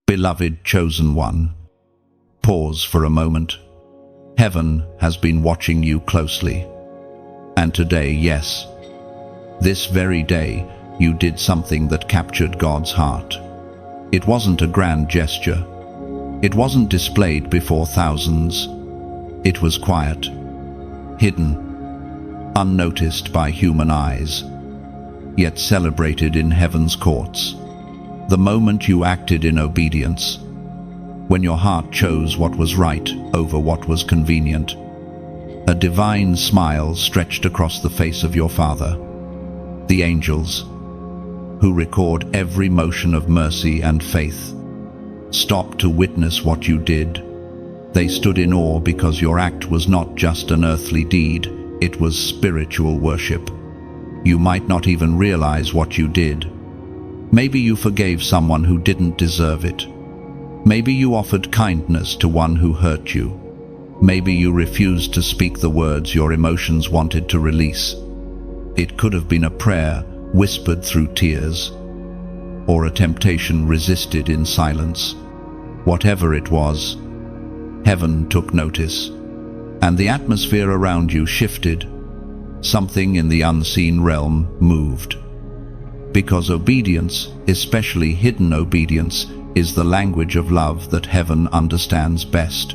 Beloved chosen one, pause for a moment. Heaven has been watching you closely. And today, yes, this very day, you did something that captured God's heart. It wasn't a grand gesture. It wasn't displayed before thousands. It was quiet, hidden, unnoticed by human eyes, yet celebrated in heaven's courts. The moment you acted in obedience, when your heart chose what was right over what was convenient, a divine smile stretched across the face of your Father. The angels, who record every motion of mercy and faith, stopped to witness what you did. They stood in awe because your act was not just an earthly deed, it was spiritual worship. You might not even realize what you did. Maybe you forgave someone who didn't deserve it. Maybe you offered kindness to one who hurt you. Maybe you refused to speak the words your emotions wanted to release. It could have been a prayer whispered through tears, or a temptation resisted in silence. Whatever it was, heaven took notice, and the atmosphere around you shifted. Something in the unseen realm moved. Because obedience, especially hidden obedience, is the language of love that heaven understands best.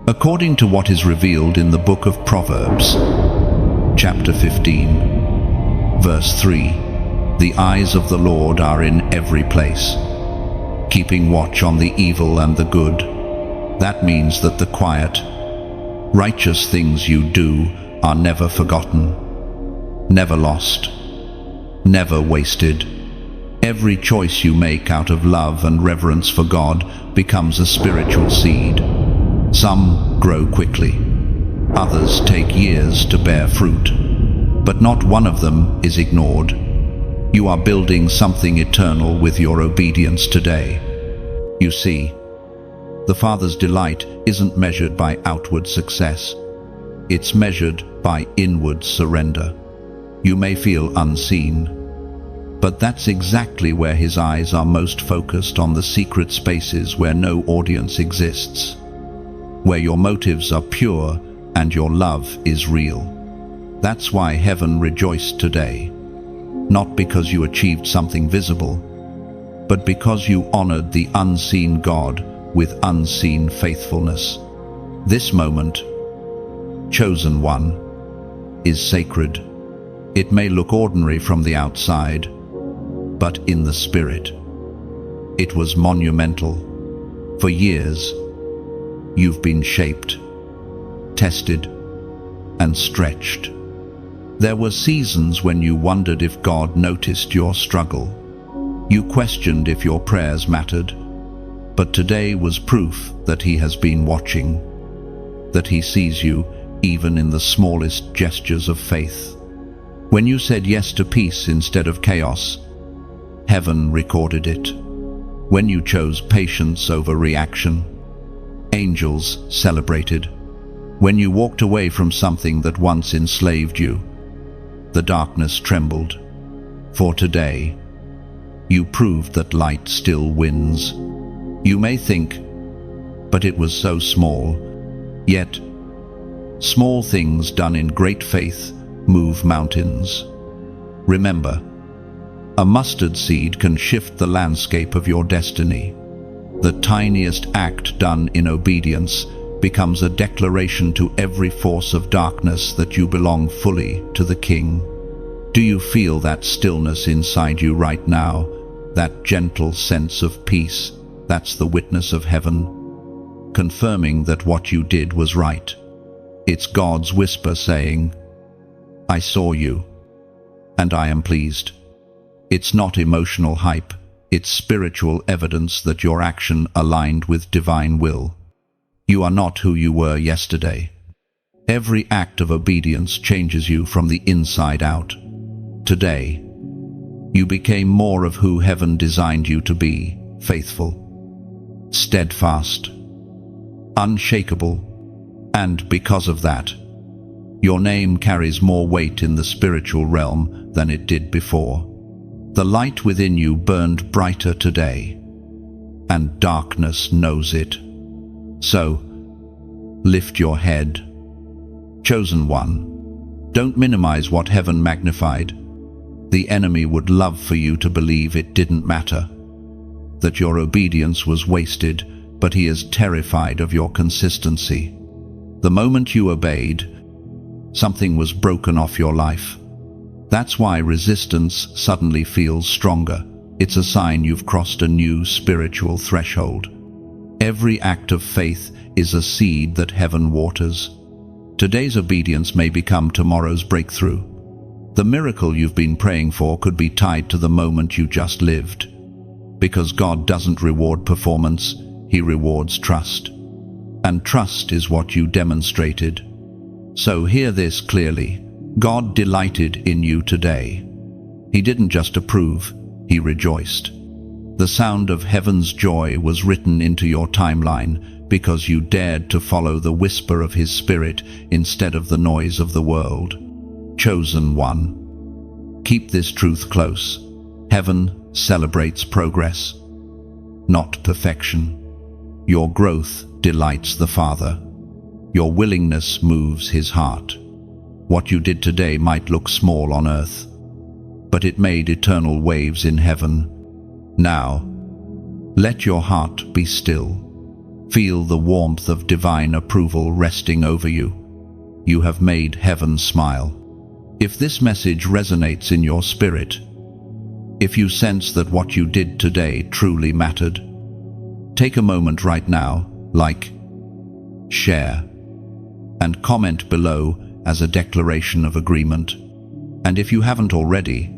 According to what is revealed in the book of Proverbs, chapter 15, verse 3, the eyes of the Lord are in every place, keeping watch on the evil and the good. That means that the quiet, righteous things you do are never forgotten, never lost, never wasted. Every choice you make out of love and reverence for God becomes a spiritual seed. Some grow quickly, others take years to bear fruit, but not one of them is ignored. You are building something eternal with your obedience today. You see, the Father's delight isn't measured by outward success. It's measured by inward surrender. You may feel unseen, but that's exactly where His eyes are most focused, on the secret spaces where no audience exists, where your motives are pure and your love is real. That's why heaven rejoiced today, not because you achieved something visible, but because you honored the unseen God with unseen faithfulness. This moment, chosen one, is sacred. It may look ordinary from the outside, but in the spirit, it was monumental. For years, you've been shaped, tested, and stretched. There were seasons when you wondered if God noticed your struggle. You questioned if your prayers mattered, but today was proof that He has been watching, that He sees you even in the smallest gestures of faith. When you said yes to peace instead of chaos, heaven recorded it. When you chose patience over reaction, angels celebrated. When you walked away from something that once enslaved you, the darkness trembled. For today, you proved that light still wins. You may think, but it was so small. Yet, small things done in great faith move mountains. Remember, a mustard seed can shift the landscape of your destiny. The tiniest act done in obedience becomes a declaration to every force of darkness that you belong fully to the King. Do you feel that stillness inside you right now? That gentle sense of peace? That's the witness of heaven, confirming that what you did was right. It's God's whisper saying, I saw you, and I am pleased. It's not emotional hype, it's spiritual evidence that your action aligned with divine will. You are not who you were yesterday. Every act of obedience changes you from the inside out. Today, you became more of who heaven designed you to be: faithful, steadfast, unshakable, and because of that, your name carries more weight in the spiritual realm than it did before. The light within you burned brighter today, and darkness knows it. So, lift your head. Chosen one, don't minimize what heaven magnified. The enemy would love for you to believe it didn't matter, that your obedience was wasted, but he is terrified of your consistency. The moment you obeyed, something was broken off your life. That's why resistance suddenly feels stronger. It's a sign you've crossed a new spiritual threshold. Every act of faith is a seed that heaven waters. Today's obedience may become tomorrow's breakthrough. The miracle you've been praying for could be tied to the moment you just lived. Because God doesn't reward performance, he rewards trust. And trust is what you demonstrated. So hear this clearly. God delighted in you today. He didn't just approve, he rejoiced. The sound of heaven's joy was written into your timeline because you dared to follow the whisper of his Spirit instead of the noise of the world. Chosen one. Keep this truth close. Heaven celebrates progress, not perfection. Your growth delights the Father. Your willingness moves his heart. What you did today might look small on earth, but it made eternal waves in heaven. Now, let your heart be still. Feel the warmth of divine approval resting over you. You have made heaven smile. If this message resonates in your spirit, if you sense that what you did today truly mattered, take a moment right now, like, share, and comment below as a declaration of agreement. And if you haven't already,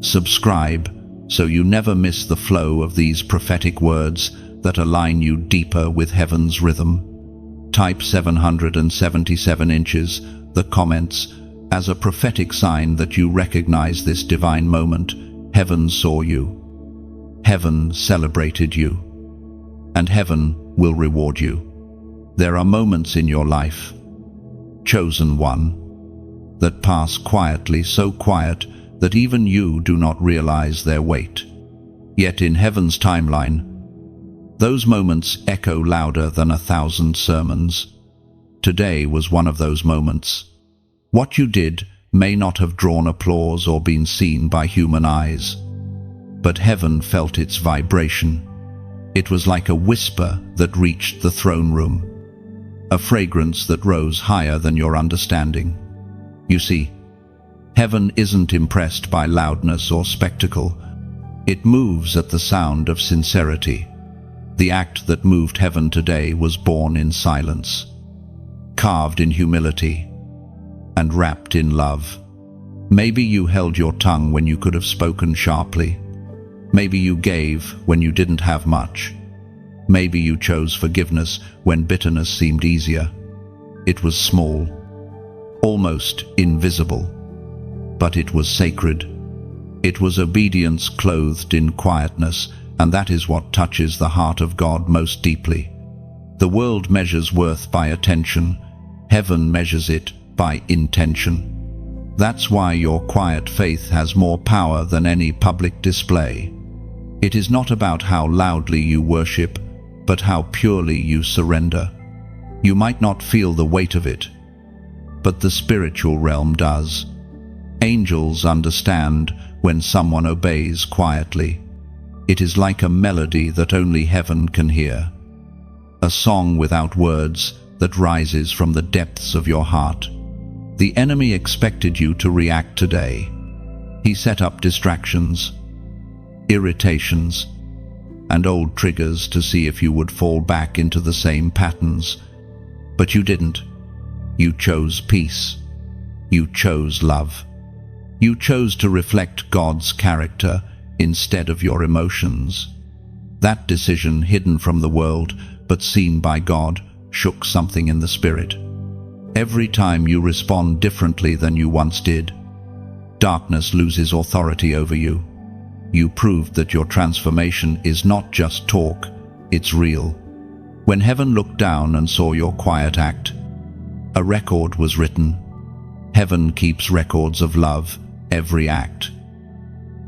subscribe so you never miss the flow of these prophetic words that align you deeper with heaven's rhythm. Type 777 inches, the comments, as a prophetic sign that you recognize this divine moment. Heaven saw you. Heaven celebrated you. And heaven will reward you. There are moments in your life, chosen one, that pass quietly, so quiet that even you do not realize their weight. Yet in heaven's timeline, those moments echo louder than 1,000 sermons. Today was one of those moments. What you did may not have drawn applause or been seen by human eyes, but heaven felt its vibration. It was like a whisper that reached the throne room, a fragrance that rose higher than your understanding. You see, heaven isn't impressed by loudness or spectacle. It moves at the sound of sincerity. The act that moved heaven today was born in silence, carved in humility, and wrapped in love. Maybe you held your tongue when you could have spoken sharply. Maybe you gave when you didn't have much. Maybe you chose forgiveness when bitterness seemed easier. It was small, almost invisible, but it was sacred. It was obedience clothed in quietness, and that is what touches the heart of God most deeply. The world measures worth by attention. Heaven measures it by intention. That's why your quiet faith has more power than any public display. It is not about how loudly you worship, but how purely you surrender. You might not feel the weight of it, but the spiritual realm does. Angels understand when someone obeys quietly. It is like a melody that only heaven can hear, a song without words that rises from the depths of your heart. The enemy expected you to react today. He set up distractions, irritations, and old triggers to see if you would fall back into the same patterns. But you didn't. You chose peace. You chose love. You chose to reflect God's character instead of your emotions. That decision, hidden from the world but seen by God, shook something in the spirit. Every time you respond differently than you once did, darkness loses authority over you. You proved that your transformation is not just talk, it's real. When heaven looked down and saw your quiet act, a record was written. Heaven keeps records of love, every act,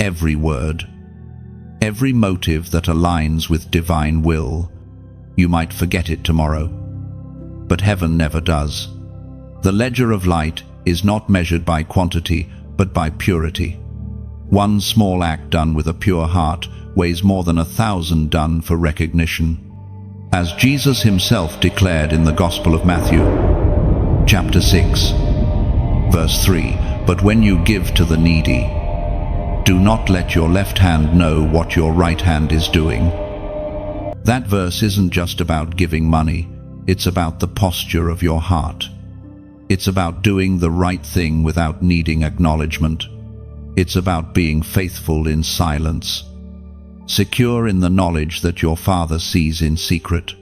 every word, Every motive that aligns with divine will. You might forget it tomorrow, but heaven never does. The ledger of light is not measured by quantity, but by purity. One small act done with a pure heart weighs more than 1,000 done for recognition. As Jesus himself declared in the Gospel of Matthew, chapter 6, verse 3, "But when you give to the needy, do not let your left hand know what your right hand is doing." That verse isn't just about giving money, it's about the posture of your heart. It's about doing the right thing without needing acknowledgement. It's about being faithful in silence, secure in the knowledge that your Father sees in secret.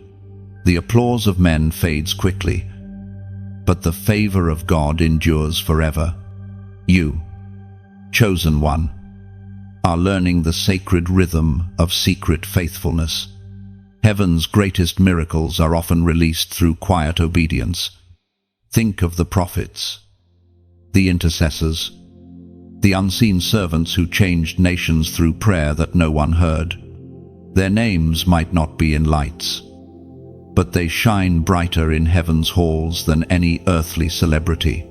The applause of men fades quickly, but the favor of God endures forever. You, chosen one, are learning the sacred rhythm of secret faithfulness. Heaven's greatest miracles are often released through quiet obedience. Think of the prophets, the intercessors, the unseen servants who changed nations through prayer that no one heard. Their names might not be in lights, but they shine brighter in heaven's halls than any earthly celebrity.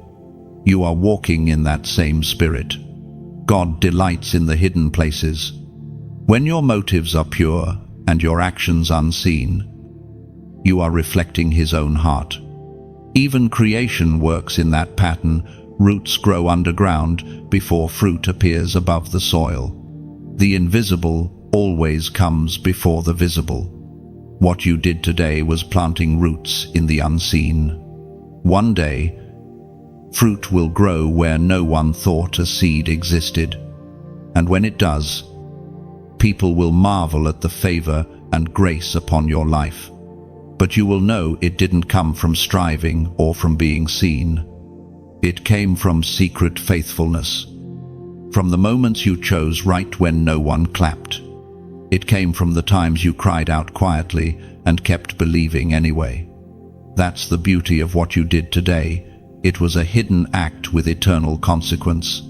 You are walking in that same spirit. God delights in the hidden places. When your motives are pure and your actions unseen, you are reflecting His own heart. Even creation works in that pattern. Roots grow underground before fruit appears above the soil. The invisible always comes before the visible. What you did today was planting roots in the unseen. One day, fruit will grow where no one thought a seed existed. And when it does, people will marvel at the favor and grace upon your life. But you will know it didn't come from striving or from being seen. It came from secret faithfulness. From the moments you chose right when no one clapped. It came from the times you cried out quietly and kept believing anyway. That's the beauty of what you did today. It was a hidden act with eternal consequence.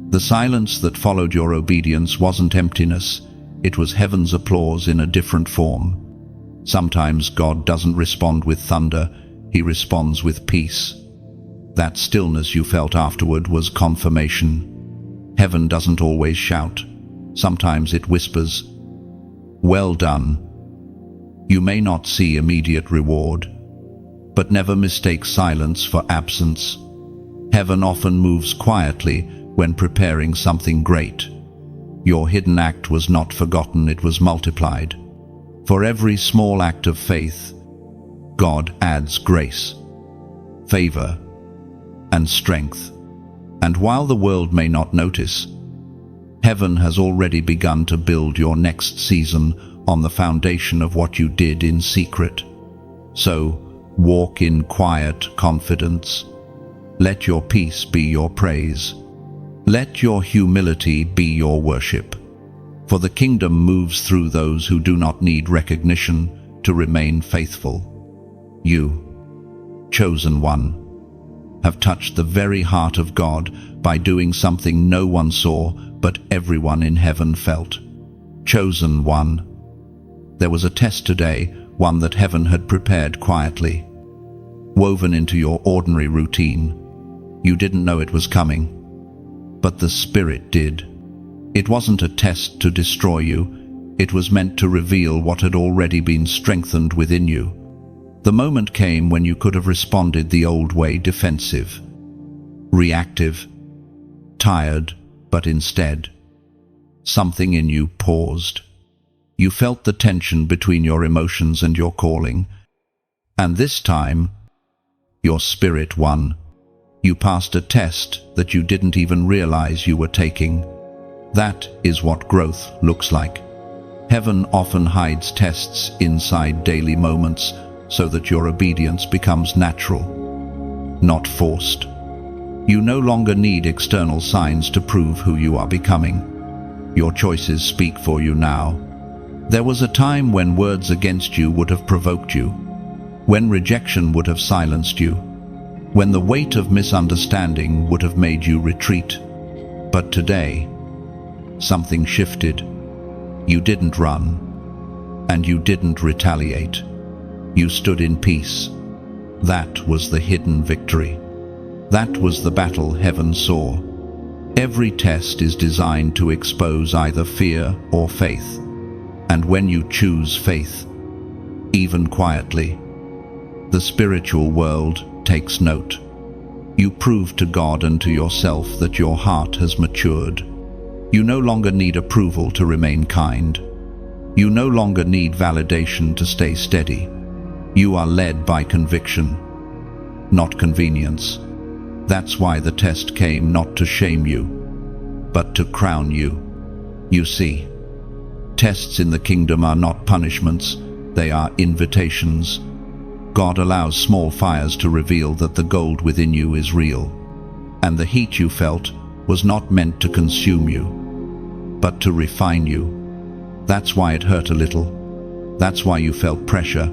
The silence that followed your obedience wasn't emptiness. It was heaven's applause in a different form. Sometimes God doesn't respond with thunder, He responds with peace. That stillness you felt afterward was confirmation. Heaven doesn't always shout. Sometimes it whispers, "Well done." You may not see immediate reward, but never mistake silence for absence. Heaven often moves quietly when preparing something great. Your hidden act was not forgotten, it was multiplied. For every small act of faith, God adds grace, favor, and strength. And while the world may not notice, heaven has already begun to build your next season on the foundation of what you did in secret. So, walk in quiet confidence. Let your peace be your praise. Let your humility be your worship. For the kingdom moves through those who do not need recognition to remain faithful. You, chosen one, have touched the very heart of God by doing something no one saw but everyone in heaven felt. Chosen one. There was a test today, one that heaven had prepared quietly, woven into your ordinary routine. You didn't know it was coming, but the Spirit did. It wasn't a test to destroy you, it was meant to reveal what had already been strengthened within you. The moment came when you could have responded the old way, defensive, reactive, tired, but instead, something in you paused. You felt the tension between your emotions and your calling, and this time, your spirit won. You passed a test that you didn't even realize you were taking. That is what growth looks like. Heaven often hides tests inside daily moments so that your obedience becomes natural, not forced. You no longer need external signs to prove who you are becoming. Your choices speak for you now. There was a time when words against you would have provoked you, when rejection would have silenced you, when the weight of misunderstanding would have made you retreat. But today, something shifted. You didn't run, and you didn't retaliate. You stood in peace. That was the hidden victory. That was the battle heaven saw. Every test is designed to expose either fear or faith. And when you choose faith, even quietly, the spiritual world takes note. You prove to God and to yourself that your heart has matured. You no longer need approval to remain kind. You no longer need validation to stay steady. You are led by conviction, not convenience. That's why the test came not to shame you, but to crown you. You see, tests in the kingdom are not punishments, they are invitations. God allows small fires to reveal that the gold within you is real, and the heat you felt was not meant to consume you, but to refine you. That's why it hurt a little. That's why you felt pressure.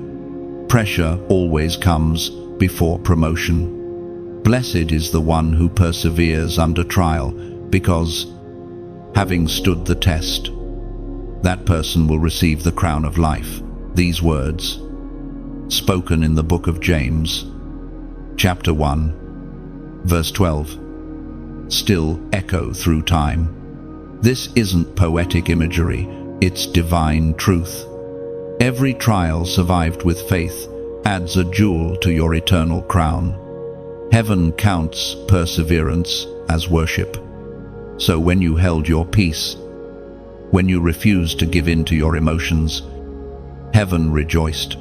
Pressure always comes before promotion. Blessed is the one who perseveres under trial, because, having stood the test, that person will receive the crown of life. These words, spoken in the book of James, chapter 1, verse 12, still echo through time. This isn't poetic imagery, it's divine truth. Every trial survived with faith adds a jewel to your eternal crown. Heaven counts perseverance as worship. So when you held your peace, when you refused to give in to your emotions, heaven rejoiced,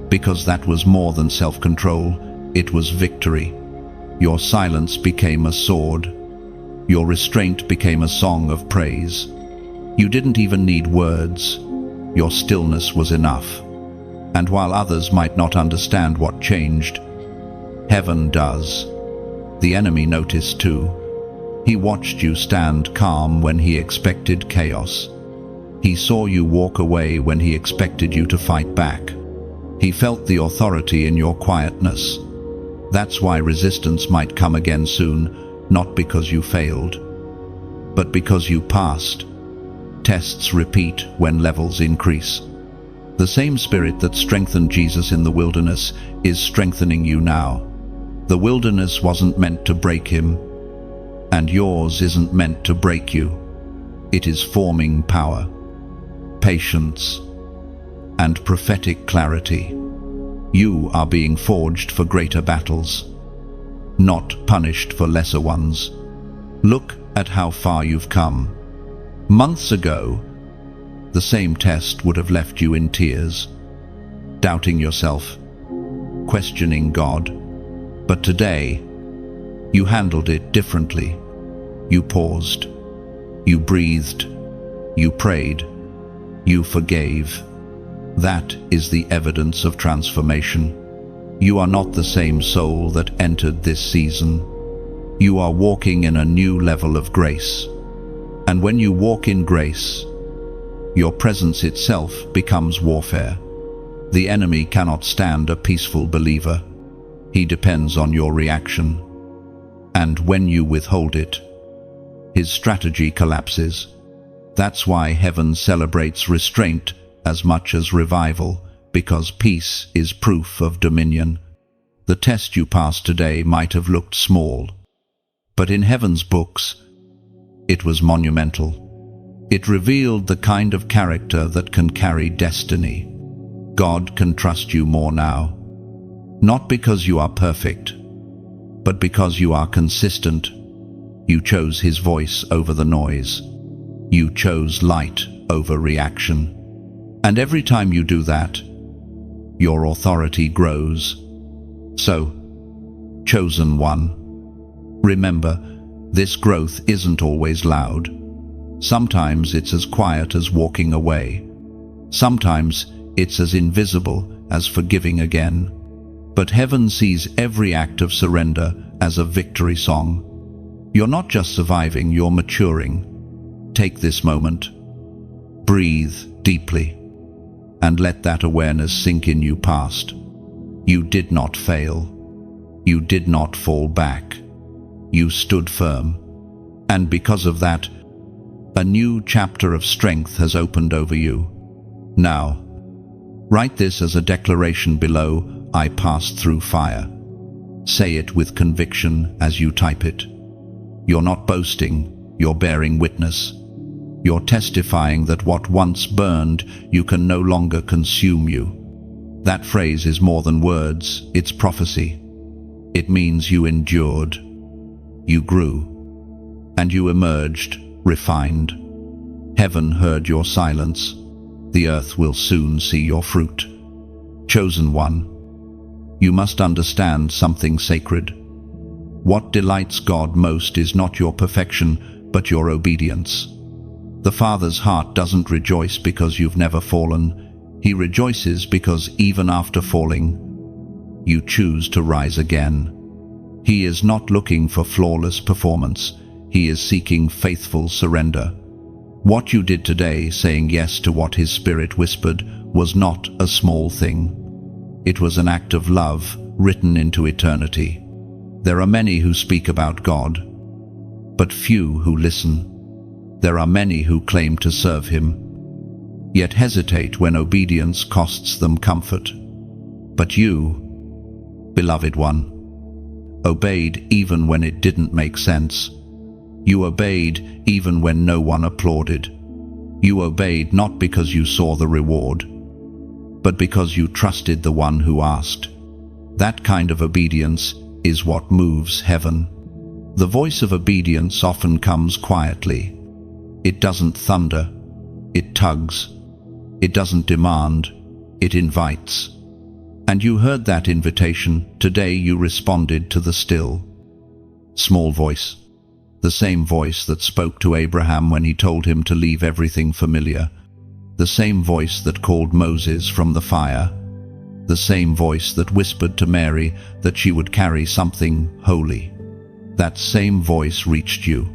because that was more than self-control, it was victory. Your silence became a sword. Your restraint became a song of praise. You didn't even need words. Your stillness was enough. And while others might not understand what changed, heaven does. The enemy noticed too. He watched you stand calm when he expected chaos. He saw you walk away when he expected you to fight back. He felt the authority in your quietness. That's why resistance might come again soon, not because you failed, but because you passed. Tests repeat when levels increase. The same spirit that strengthened Jesus in the wilderness is strengthening you now. The wilderness wasn't meant to break him, and yours isn't meant to break you. It is forming power, patience, and prophetic clarity. You are being forged for greater battles, not punished for lesser ones. Look at how far you've come. Months ago, the same test would have left you in tears, doubting yourself, questioning God. But today, you handled it differently. You paused, you breathed, you prayed, you forgave. That is the evidence of transformation. You are not the same soul that entered this season. You are walking in a new level of grace. And when you walk in grace, your presence itself becomes warfare. The enemy cannot stand a peaceful believer. He depends on your reaction. And when you withhold it, his strategy collapses. That's why heaven celebrates restraint as much as revival, because peace is proof of dominion. The test you passed today might have looked small, but in heaven's books, it was monumental. It revealed the kind of character that can carry destiny. God can trust you more now, not because you are perfect, but because you are consistent. You chose his voice over the noise. You chose light over reaction. And every time you do that, your authority grows. So, chosen one, remember, this growth isn't always loud. Sometimes it's as quiet as walking away. Sometimes it's as invisible as forgiving again. But heaven sees every act of surrender as a victory song. You're not just surviving, you're maturing. Take this moment. Breathe deeply and let that awareness sink in you past. You did not fail. You did not fall back. You stood firm. And because of that, A new chapter of strength has opened over you. Now, write this as a declaration below: I passed through fire. Say it with conviction as you type it. You're not boasting, you're bearing witness. You're testifying that what once burned you can no longer consume you. That phrase is more than words, it's prophecy. It means you endured, you grew, and you emerged, refined. Heaven heard your silence. The earth will soon see your fruit. Chosen one, you must understand something sacred. What delights God most is not your perfection, but your obedience. The Father's heart doesn't rejoice because you've never fallen. He rejoices because even after falling, you choose to rise again. He is not looking for flawless performance. He is seeking faithful surrender. What you did today, saying yes to what His Spirit whispered, was not a small thing. It was an act of love written into eternity. There are many who speak about God, but few who listen. There are many who claim to serve Him, yet hesitate when obedience costs them comfort. But you, beloved one, obeyed even when it didn't make sense. You obeyed even when no one applauded. You obeyed not because you saw the reward, but because you trusted the one who asked. That kind of obedience is what moves heaven. The voice of obedience often comes quietly. It doesn't thunder, it tugs. It doesn't demand, it invites. And you heard that invitation. Today you responded to the still, small voice. The same voice that spoke to Abraham when he told him to leave everything familiar. The same voice that called Moses from the fire. The same voice that whispered to Mary that she would carry something holy. That same voice reached you,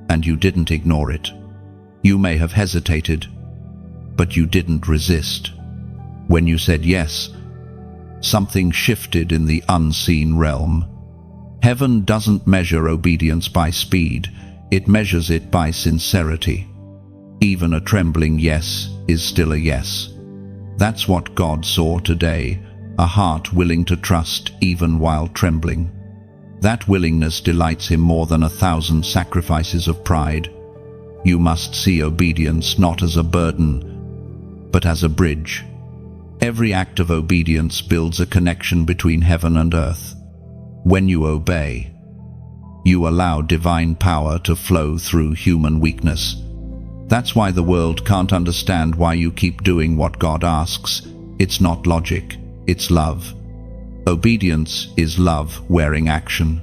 and you didn't ignore it. You may have hesitated, but you didn't resist. When you said yes, something shifted in the unseen realm. Heaven doesn't measure obedience by speed, it measures it by sincerity. Even a trembling yes is still a yes. That's what God saw today, a heart willing to trust even while trembling. That willingness delights Him more than 1,000 sacrifices of pride. You must see obedience not as a burden, but as a bridge. Every act of obedience builds a connection between heaven and earth. When you obey, you allow divine power to flow through human weakness. That's why the world can't understand why you keep doing what God asks. It's not logic, it's love. Obedience is love wearing action.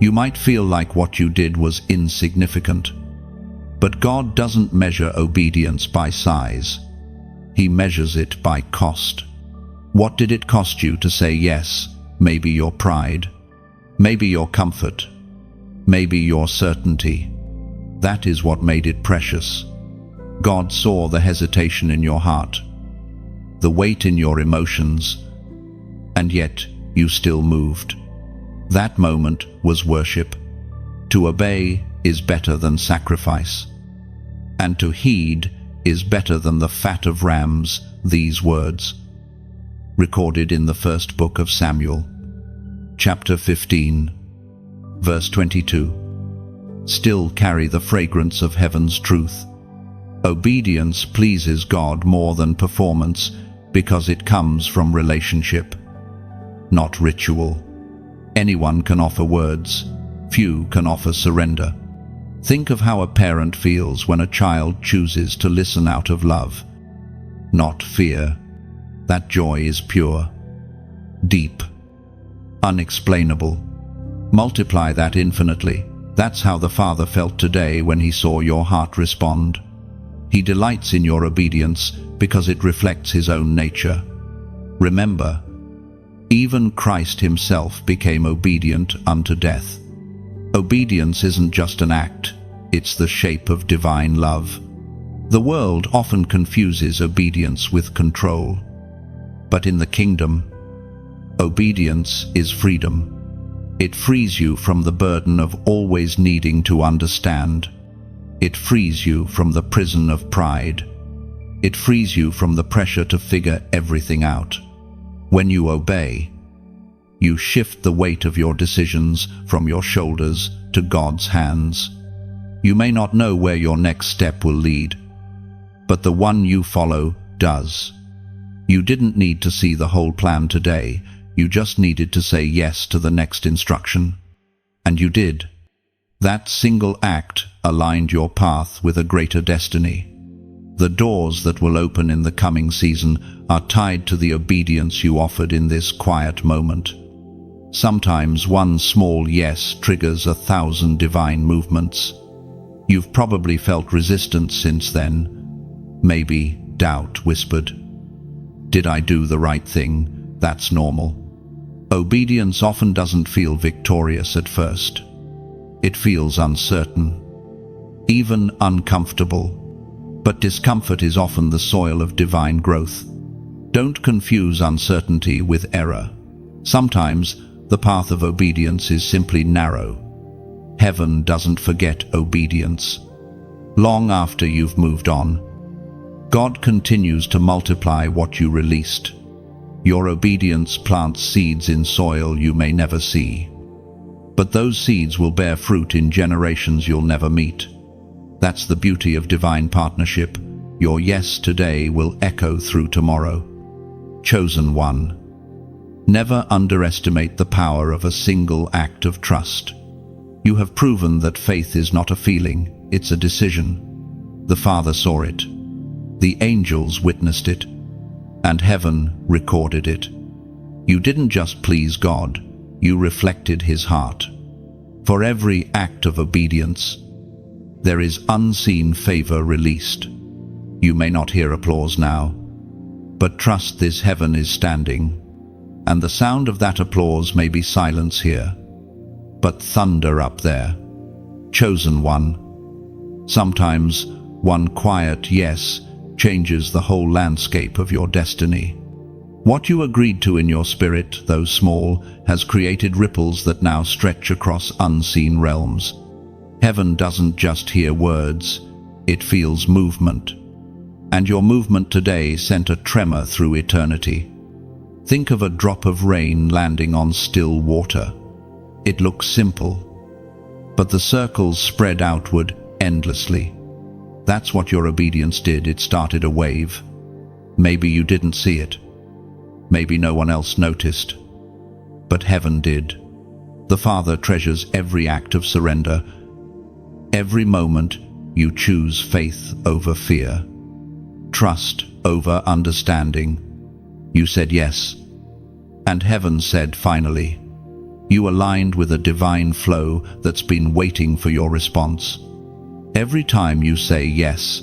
You might feel like what you did was insignificant, but God doesn't measure obedience by size. He measures it by cost. What did it cost you to say yes? Maybe your pride, maybe your comfort, maybe your certainty. That is what made it precious. God saw the hesitation in your heart, the weight in your emotions, and yet you still moved. That moment was worship. To obey is better than sacrifice, and to heed is better than the fat of rams. These words, recorded in the first book of Samuel, chapter 15, verse 22, still carry the fragrance of heaven's truth. Obedience pleases God more than performance because it comes from relationship, not ritual. Anyone can offer words, few can offer surrender. Think of how a parent feels when a child chooses to listen out of love, not fear. That joy is pure, deep, unexplainable. Multiply that infinitely. That's how the Father felt today when He saw your heart respond. He delights in your obedience because it reflects His own nature. Remember, even Christ Himself became obedient unto death. Obedience isn't just an act, it's the shape of divine love. The world often confuses obedience with control, but in the kingdom, obedience is freedom. It frees you from the burden of always needing to understand. It frees you from the prison of pride. It frees you from the pressure to figure everything out. When you obey, you shift the weight of your decisions from your shoulders to God's hands. You may not know where your next step will lead, but the one you follow does. You didn't need to see the whole plan today. You just needed to say yes to the next instruction. And you did. That single act aligned your path with a greater destiny. The doors that will open in the coming season are tied to the obedience you offered in this quiet moment. Sometimes one small yes triggers 1,000 divine movements. You've probably felt resistance since then. Maybe doubt whispered, "Did I do the right thing?" That's normal. Obedience often doesn't feel victorious at first. It feels uncertain, even uncomfortable. But discomfort is often the soil of divine growth. Don't confuse uncertainty with error. Sometimes the path of obedience is simply narrow. Heaven doesn't forget obedience. Long after you've moved on, God continues to multiply what you released. Your obedience plants seeds in soil you may never see. But those seeds will bear fruit in generations you'll never meet. That's the beauty of divine partnership. Your yes today will echo through tomorrow. Chosen one. Never underestimate the power of a single act of trust. You have proven that faith is not a feeling, it's a decision. The Father saw it. The angels witnessed it. And heaven recorded it. You didn't just please God, you reflected His heart. For every act of obedience, there is unseen favor released. You may not hear applause now, but trust this heaven is standing, and the sound of that applause may be silence here, but thunder up there. Chosen one. Sometimes one quiet yes changes the whole landscape of your destiny. What you agreed to in your spirit, though small, has created ripples that now stretch across unseen realms. Heaven doesn't just hear words, it feels movement. And your movement today sent a tremor through eternity. Think of a drop of rain landing on still water. It looks simple, but the circles spread outward endlessly. That's what your obedience did. It started a wave. Maybe you didn't see it. Maybe no one else noticed. But heaven did. The Father treasures every act of surrender. Every moment you choose faith over fear, trust over understanding. You said yes, and heaven said finally. You aligned with a divine flow that's been waiting for your response. Every time you say yes,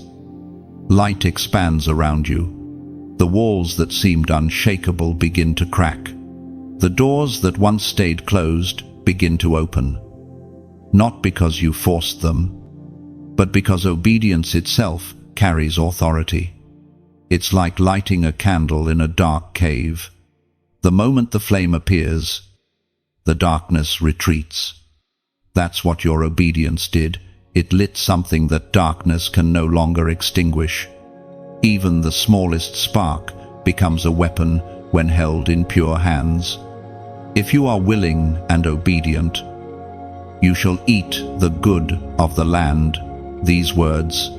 light expands around you. The walls that seemed unshakable begin to crack. The doors that once stayed closed begin to open. Not because you forced them, but because obedience itself carries authority. It's like lighting a candle in a dark cave. The moment the flame appears, the darkness retreats. That's what your obedience did. It lit something that darkness can no longer extinguish. Even the smallest spark becomes a weapon when held in pure hands. If you are willing and obedient, you shall eat the good of the land. These words,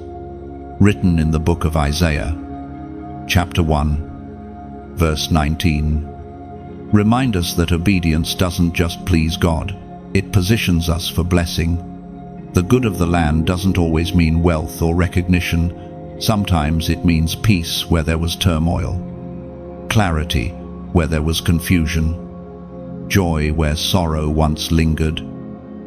written in the book of Isaiah, chapter 1, verse 19, remind us that obedience doesn't just please God, it positions us for blessing. The good of the land doesn't always mean wealth or recognition. Sometimes it means peace where there was turmoil, clarity where there was confusion, joy where sorrow once lingered.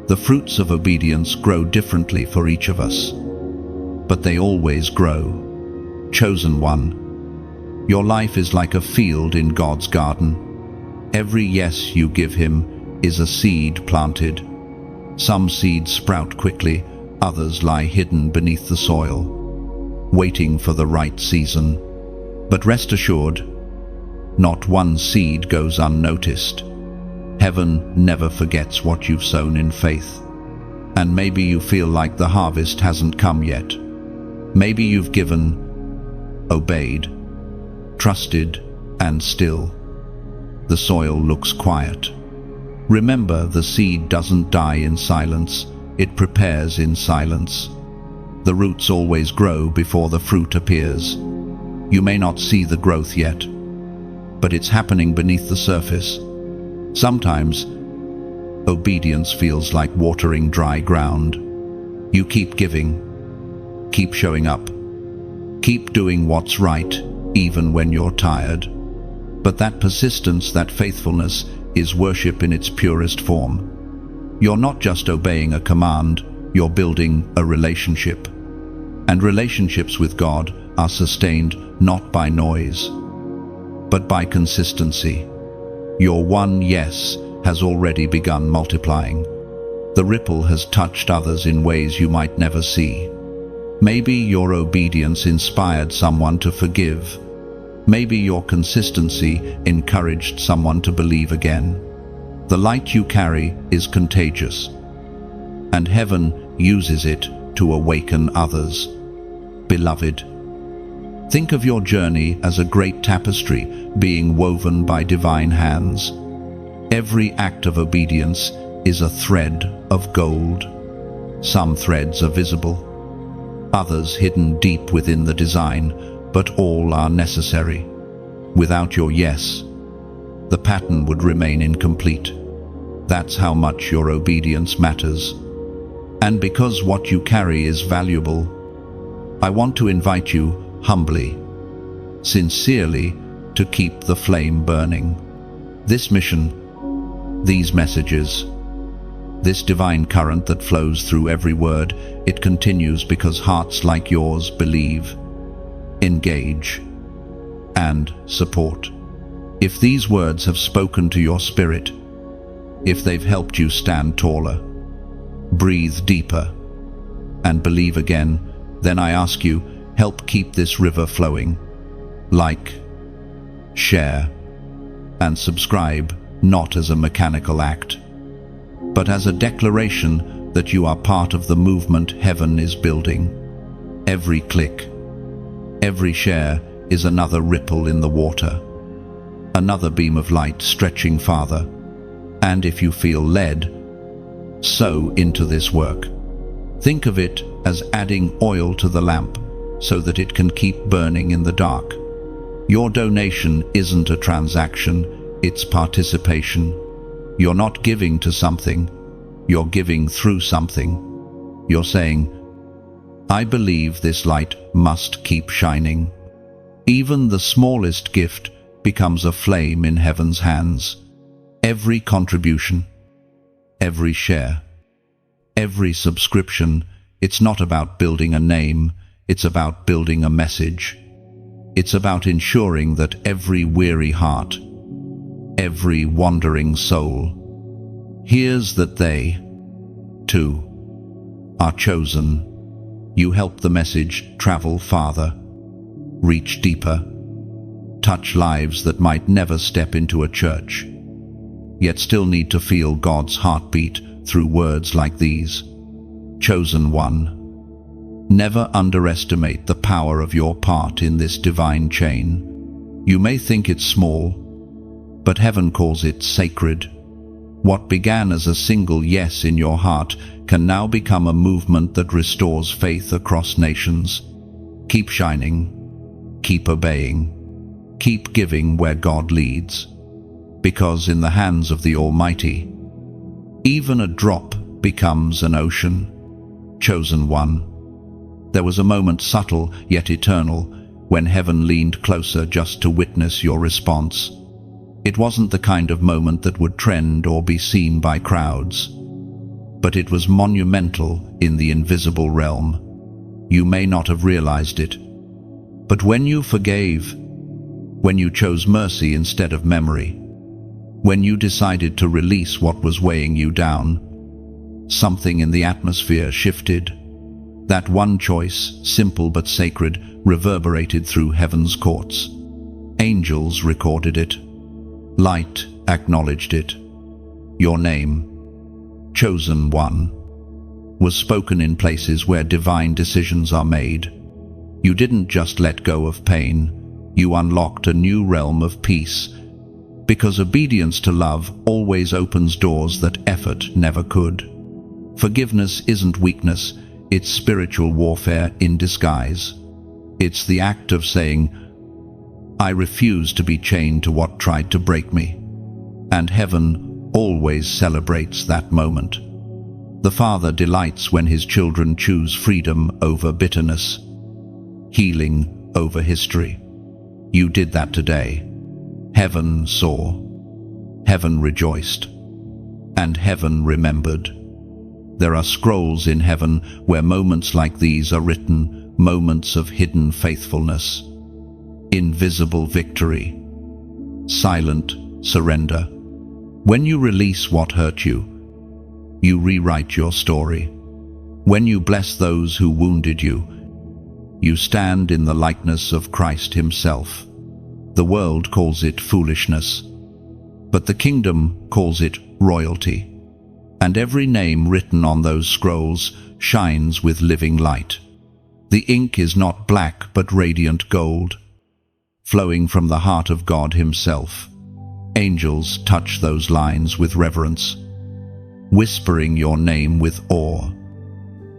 The fruits of obedience grow differently for each of us, but they always grow. Chosen one. Your life is like a field in God's garden. Every yes you give Him is a seed planted. Some seeds sprout quickly, others lie hidden beneath the soil, waiting for the right season. But rest assured, not one seed goes unnoticed. Heaven never forgets what you've sown in faith. And maybe you feel like the harvest hasn't come yet. Maybe you've given, obeyed, trusted, and still the soil looks quiet. Remember, the seed doesn't die in silence, it prepares in silence. The roots always grow before the fruit appears. You may not see the growth yet, but it's happening beneath the surface. Sometimes, obedience feels like watering dry ground. You keep giving, keep showing up, keep doing what's right, even when you're tired. But that persistence, that faithfulness, is worship in its purest form. You're not just obeying a command, you're building a relationship. And relationships with God are sustained not by noise, but by consistency. Your one yes has already begun multiplying. The ripple has touched others in ways you might never see. Maybe your obedience inspired someone to forgive. Maybe your consistency encouraged someone to believe again. The light you carry is contagious, and heaven uses it to awaken others. Beloved, think of your journey as a great tapestry being woven by divine hands. Every act of obedience is a thread of gold. Some threads are visible, others hidden deep within the design, but all are necessary. Without your yes, the pattern would remain incomplete. That's how much your obedience matters. And because what you carry is valuable, I want to invite you humbly, sincerely, to keep the flame burning. This mission, these messages, this divine current that flows through every word, it continues because hearts like yours believe, engage, and support. If these words have spoken to your spirit, if they've helped you stand taller, breathe deeper, and believe again, then I ask you, help keep this river flowing. Like, share, and subscribe, not as a mechanical act, but as a declaration that you are part of the movement heaven is building. Every click, every share is another ripple in the water, another beam of light stretching farther. And if you feel led, sow into this work. Think of it as adding oil to the lamp so that it can keep burning in the dark. Your donation isn't a transaction, it's participation. You're not giving to something, you're giving through something. You're saying, I believe this light must keep shining. Even the smallest gift becomes a flame in heaven's hands. Every contribution, every share, every subscription, it's not about building a name, it's about building a message. It's about ensuring that every weary heart, every wandering soul, hears that they, too, are chosen. You help the message travel farther, reach deeper, touch lives that might never step into a church, yet still need to feel God's heartbeat through words like these. Chosen one. Never underestimate the power of your part in this divine chain. You may think it's small, but heaven calls it sacred. What began as a single yes in your heart can now become a movement that restores faith across nations. Keep shining, keep obeying, keep giving where God leads. Because in the hands of the Almighty, even a drop becomes an ocean. Chosen one. There was a moment, subtle yet eternal, when heaven leaned closer just to witness your response. It wasn't the kind of moment that would trend or be seen by crowds, but it was monumental in the invisible realm. You may not have realized it, but when you forgave, when you chose mercy instead of memory, when you decided to release what was weighing you down, something in the atmosphere shifted. That one choice, simple but sacred, reverberated through heaven's courts. Angels recorded it. Light acknowledged it. Your name, chosen one, was spoken in places where divine decisions are made. You didn't just let go of pain, you unlocked a new realm of peace, because obedience to love always opens doors that effort never could. Forgiveness isn't weakness, it's spiritual warfare in disguise. It's the act of saying, I refuse to be chained to what tried to break me. And heaven always celebrates that moment. The Father delights when his children choose freedom over bitterness, healing over history. You did that today. Heaven saw, heaven rejoiced, and heaven remembered. There are scrolls in heaven where moments like these are written, moments of hidden faithfulness, invisible victory, silent surrender. When you release what hurt you, you rewrite your story. When you bless those who wounded you, you stand in the likeness of Christ himself. The world calls it foolishness, but the kingdom calls it royalty. And every name written on those scrolls shines with living light. The ink is not black but radiant gold, flowing from the heart of God himself. Angels touch those lines with reverence, whispering your name with awe.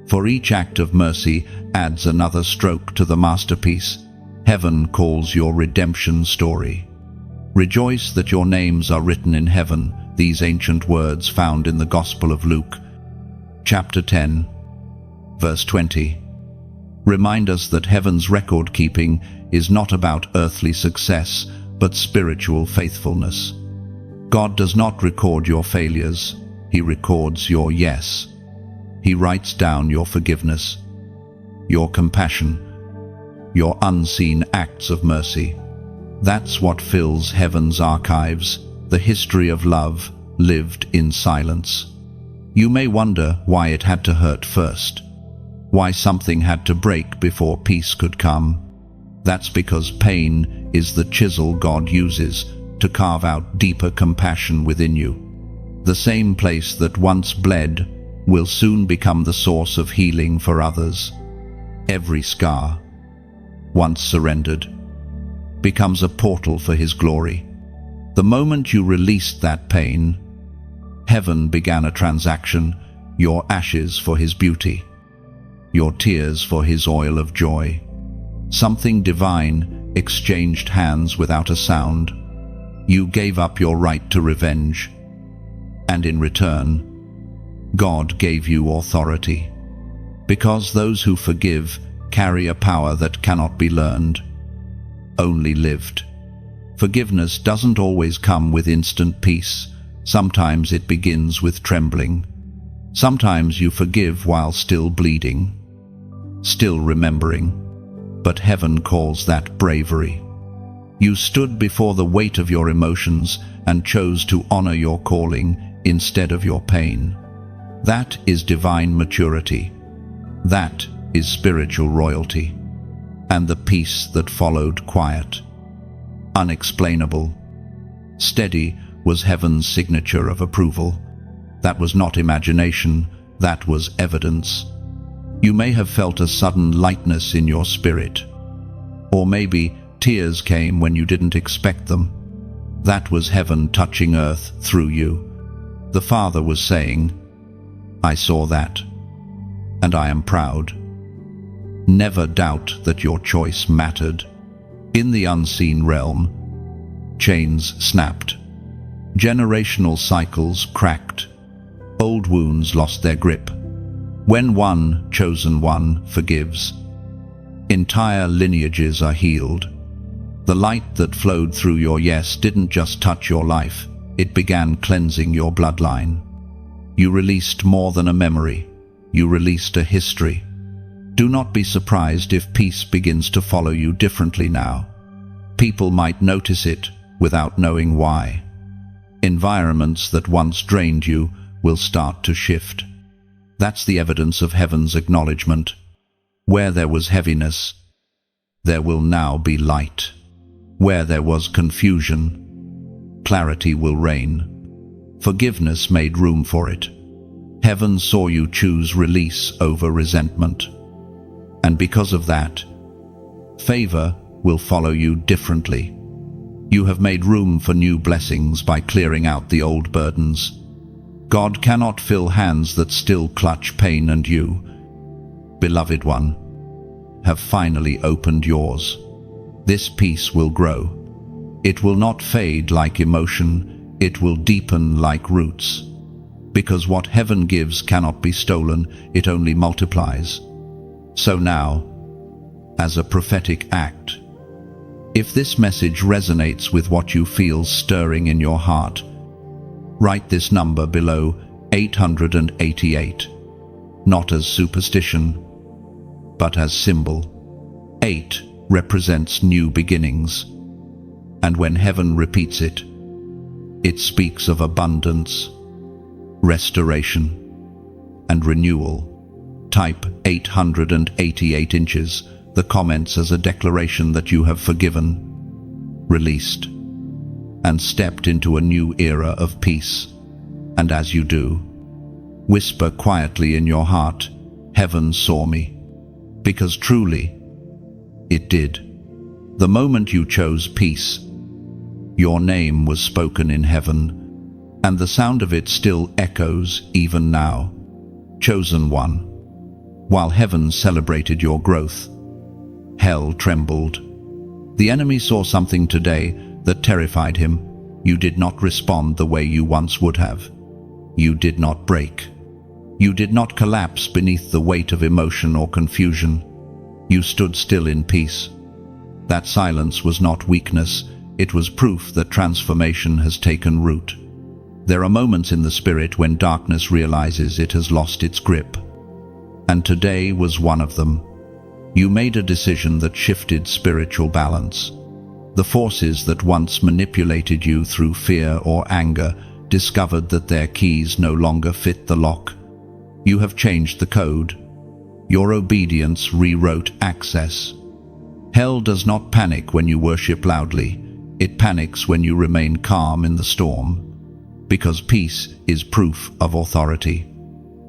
For each act of mercy adds another stroke to the masterpiece. Heaven calls your redemption story. Rejoice that your names are written in heaven, these ancient words found in the Gospel of Luke, chapter 10, verse 20. Remind us that heaven's record-keeping is not about earthly success, but spiritual faithfulness. God does not record your failures, he records your yes. He writes down your forgiveness, your compassion, your unseen acts of mercy. That's what fills heaven's archives, the history of love lived in silence. You may wonder why it had to hurt first, why something had to break before peace could come. That's because pain is the chisel God uses to carve out deeper compassion within you. The same place that once bled will soon become the source of healing for others. Every scar, once surrendered, becomes a portal for his glory. The moment you released that pain, heaven began a transaction, your ashes for his beauty, your tears for his oil of joy. Something divine exchanged hands without a sound. You gave up your right to revenge, and in return, God gave you authority. Because those who forgive carry a power that cannot be learned, only lived. Forgiveness doesn't always come with instant peace. Sometimes it begins with trembling. Sometimes you forgive while still bleeding, still remembering. But heaven calls that bravery. You stood before the weight of your emotions and chose to honor your calling instead of your pain. That is divine maturity. That is spiritual royalty. And the peace that followed, quiet, unexplainable, steady, was heaven's signature of approval. That was not imagination, that was evidence. You may have felt a sudden lightness in your spirit, or maybe tears came when you didn't expect them. That was heaven touching earth through you. The Father was saying, I saw that, and I am proud. Never doubt that your choice mattered. In the unseen realm, chains snapped, generational cycles cracked, old wounds lost their grip. When one, chosen one, forgives, entire lineages are healed. The light that flowed through your yes didn't just touch your life, it began cleansing your bloodline. You released more than a memory, you released a history. Do not be surprised if peace begins to follow you differently now. People might notice it without knowing why. Environments that once drained you will start to shift. That's the evidence of heaven's acknowledgement. Where there was heaviness, there will now be light. Where there was confusion, clarity will reign. Forgiveness made room for it. Heaven saw you choose release over resentment. And because of that, favor will follow you differently. You have made room for new blessings by clearing out the old burdens. God cannot fill hands that still clutch pain, and you, beloved one, have finally opened yours. This peace will grow. It will not fade like emotion, it will deepen like roots. Because what heaven gives cannot be stolen, it only multiplies. So now, as a prophetic act, if this message resonates with what you feel stirring in your heart, write this number below, 888, not as superstition, but as symbol. 8 represents new beginnings, and when heaven repeats it, it speaks of abundance, restoration, and renewal. Type 888 inches, the comments, as a declaration that you have forgiven, released, and stepped into a new era of peace. And as you do, whisper quietly in your heart, heaven saw me. Because truly, it did. The moment you chose peace, your name was spoken in heaven, and the sound of it still echoes even now. Chosen one. While heaven celebrated your growth, hell trembled. The enemy saw something today that terrified him. You did not respond the way you once would have. You did not break. You did not collapse beneath the weight of emotion or confusion. You stood still in peace. That silence was not weakness, it was proof that transformation has taken root. There are moments in the spirit when darkness realizes it has lost its grip. And today was one of them. You made a decision that shifted spiritual balance. The forces that once manipulated you through fear or anger discovered that their keys no longer fit the lock. You have changed the code. Your obedience rewrote access. Hell does not panic when you worship loudly. It panics when you remain calm in the storm. Because peace is proof of authority.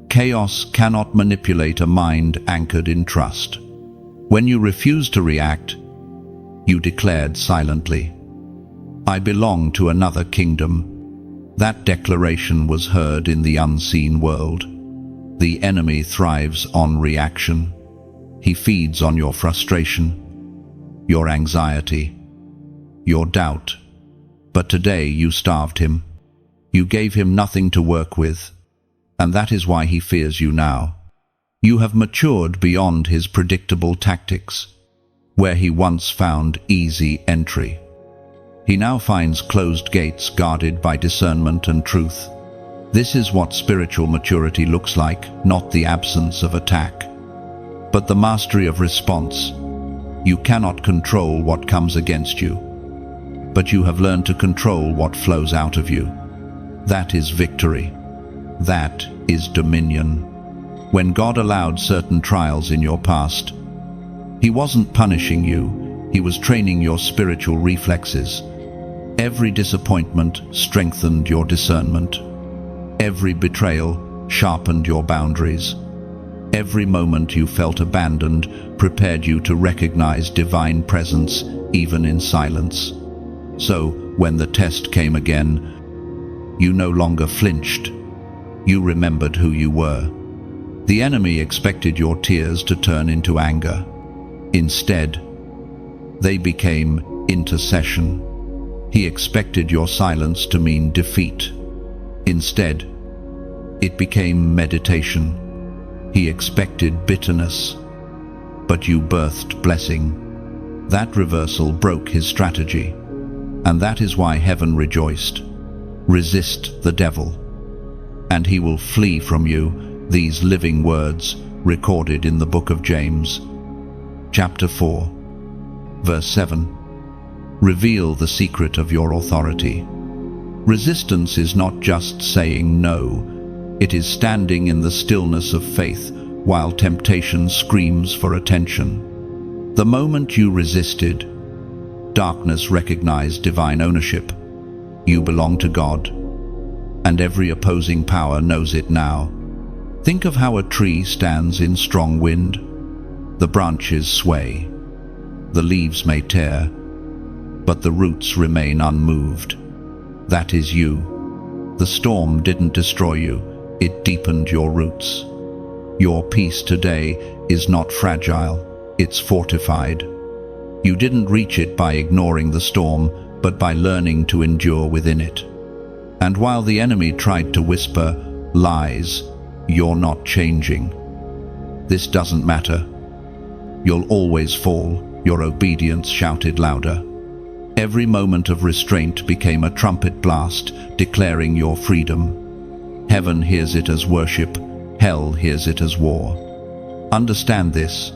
Chaos cannot manipulate a mind anchored in trust. When you refused to react, you declared silently, I belong to another kingdom. That declaration was heard in the unseen world. The enemy thrives on reaction. He feeds on your frustration, your anxiety, your doubt. But today you starved him. You gave him nothing to work with, and that is why he fears you now. You have matured beyond his predictable tactics. Where he once found easy entry, he now finds closed gates guarded by discernment and truth. This is what spiritual maturity looks like, not the absence of attack, but the mastery of response. You cannot control what comes against you, but you have learned to control what flows out of you. That is victory. That is dominion. When God allowed certain trials in your past, He wasn't punishing you, He was training your spiritual reflexes. Every disappointment strengthened your discernment. Every betrayal sharpened your boundaries. Every moment you felt abandoned prepared you to recognize divine presence, even in silence. So, when the test came again, you no longer flinched. You remembered who you were. The enemy expected your tears to turn into anger. Instead, they became intercession. He expected your silence to mean defeat. Instead, it became meditation. He expected bitterness, but you birthed blessing. That reversal broke his strategy, and that is why heaven rejoiced. Resist the devil, and he will flee from you. These living words recorded in the book of James, chapter 4, verse 7. Reveal the secret of your authority. Resistance is not just saying no, it is standing in the stillness of faith while temptation screams for attention. The moment you resisted, darkness recognized divine ownership. You belong to God, and every opposing power knows it now. Think of how a tree stands in strong wind. The branches sway, the leaves may tear, but the roots remain unmoved. That is you. The storm didn't destroy you, it deepened your roots. Your peace today is not fragile, it's fortified. You didn't reach it by ignoring the storm, but by learning to endure within it. And while the enemy tried to whisper lies, you're not changing. This doesn't matter. You'll always fall, your obedience shouted louder. Every moment of restraint became a trumpet blast, declaring your freedom. Heaven hears it as worship, hell hears it as war. Understand this.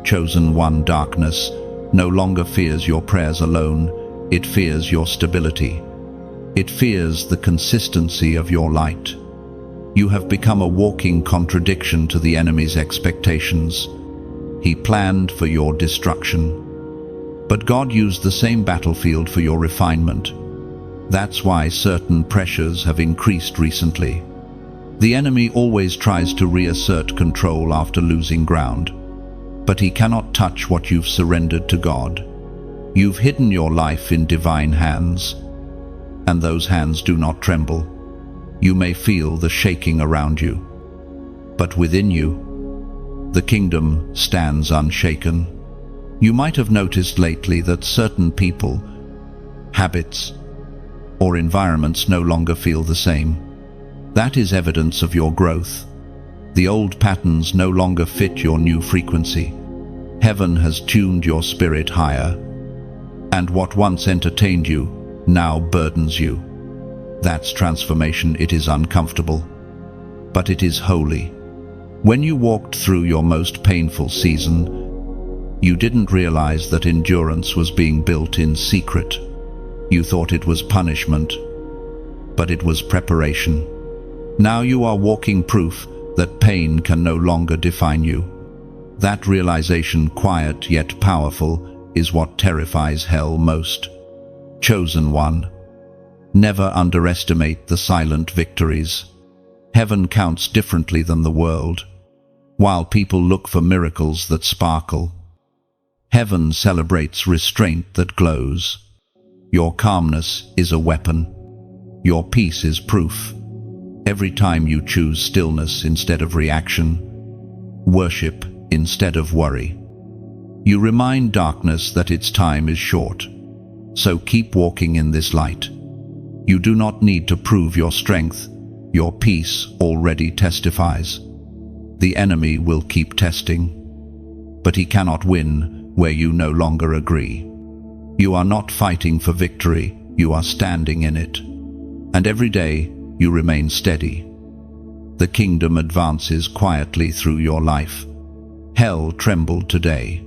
Chosen one, darkness no longer fears your prayers alone, it fears your stability. It fears the consistency of your light. You have become a walking contradiction to the enemy's expectations. He planned for your destruction. But God used the same battlefield for your refinement. That's why certain pressures have increased recently. The enemy always tries to reassert control after losing ground. But he cannot touch what you've surrendered to God. You've hidden your life in divine hands, and those hands do not tremble. You may feel the shaking around you, but within you, the kingdom stands unshaken. You might have noticed lately that certain people, habits, or environments no longer feel the same. That is evidence of your growth. The old patterns no longer fit your new frequency. Heaven has tuned your spirit higher, and what once entertained you now burdens you. That's transformation. It is uncomfortable, but it is holy. When you walked through your most painful season, you didn't realize that endurance was being built in secret. You thought it was punishment, but it was preparation. Now you are walking proof that pain can no longer define you. That realization, quiet yet powerful, is what terrifies hell most. Chosen one, never underestimate the silent victories. Heaven counts differently than the world. While people look for miracles that sparkle, heaven celebrates restraint that glows. Your calmness is a weapon. Your peace is proof. Every time you choose stillness instead of reaction, worship instead of worry, you remind darkness that its time is short. So keep walking in this light. You do not need to prove your strength. Your peace already testifies. The enemy will keep testing, but he cannot win where you no longer agree. You are not fighting for victory, you are standing in it. And every day you remain steady. The kingdom advances quietly through your life. Hell trembled today.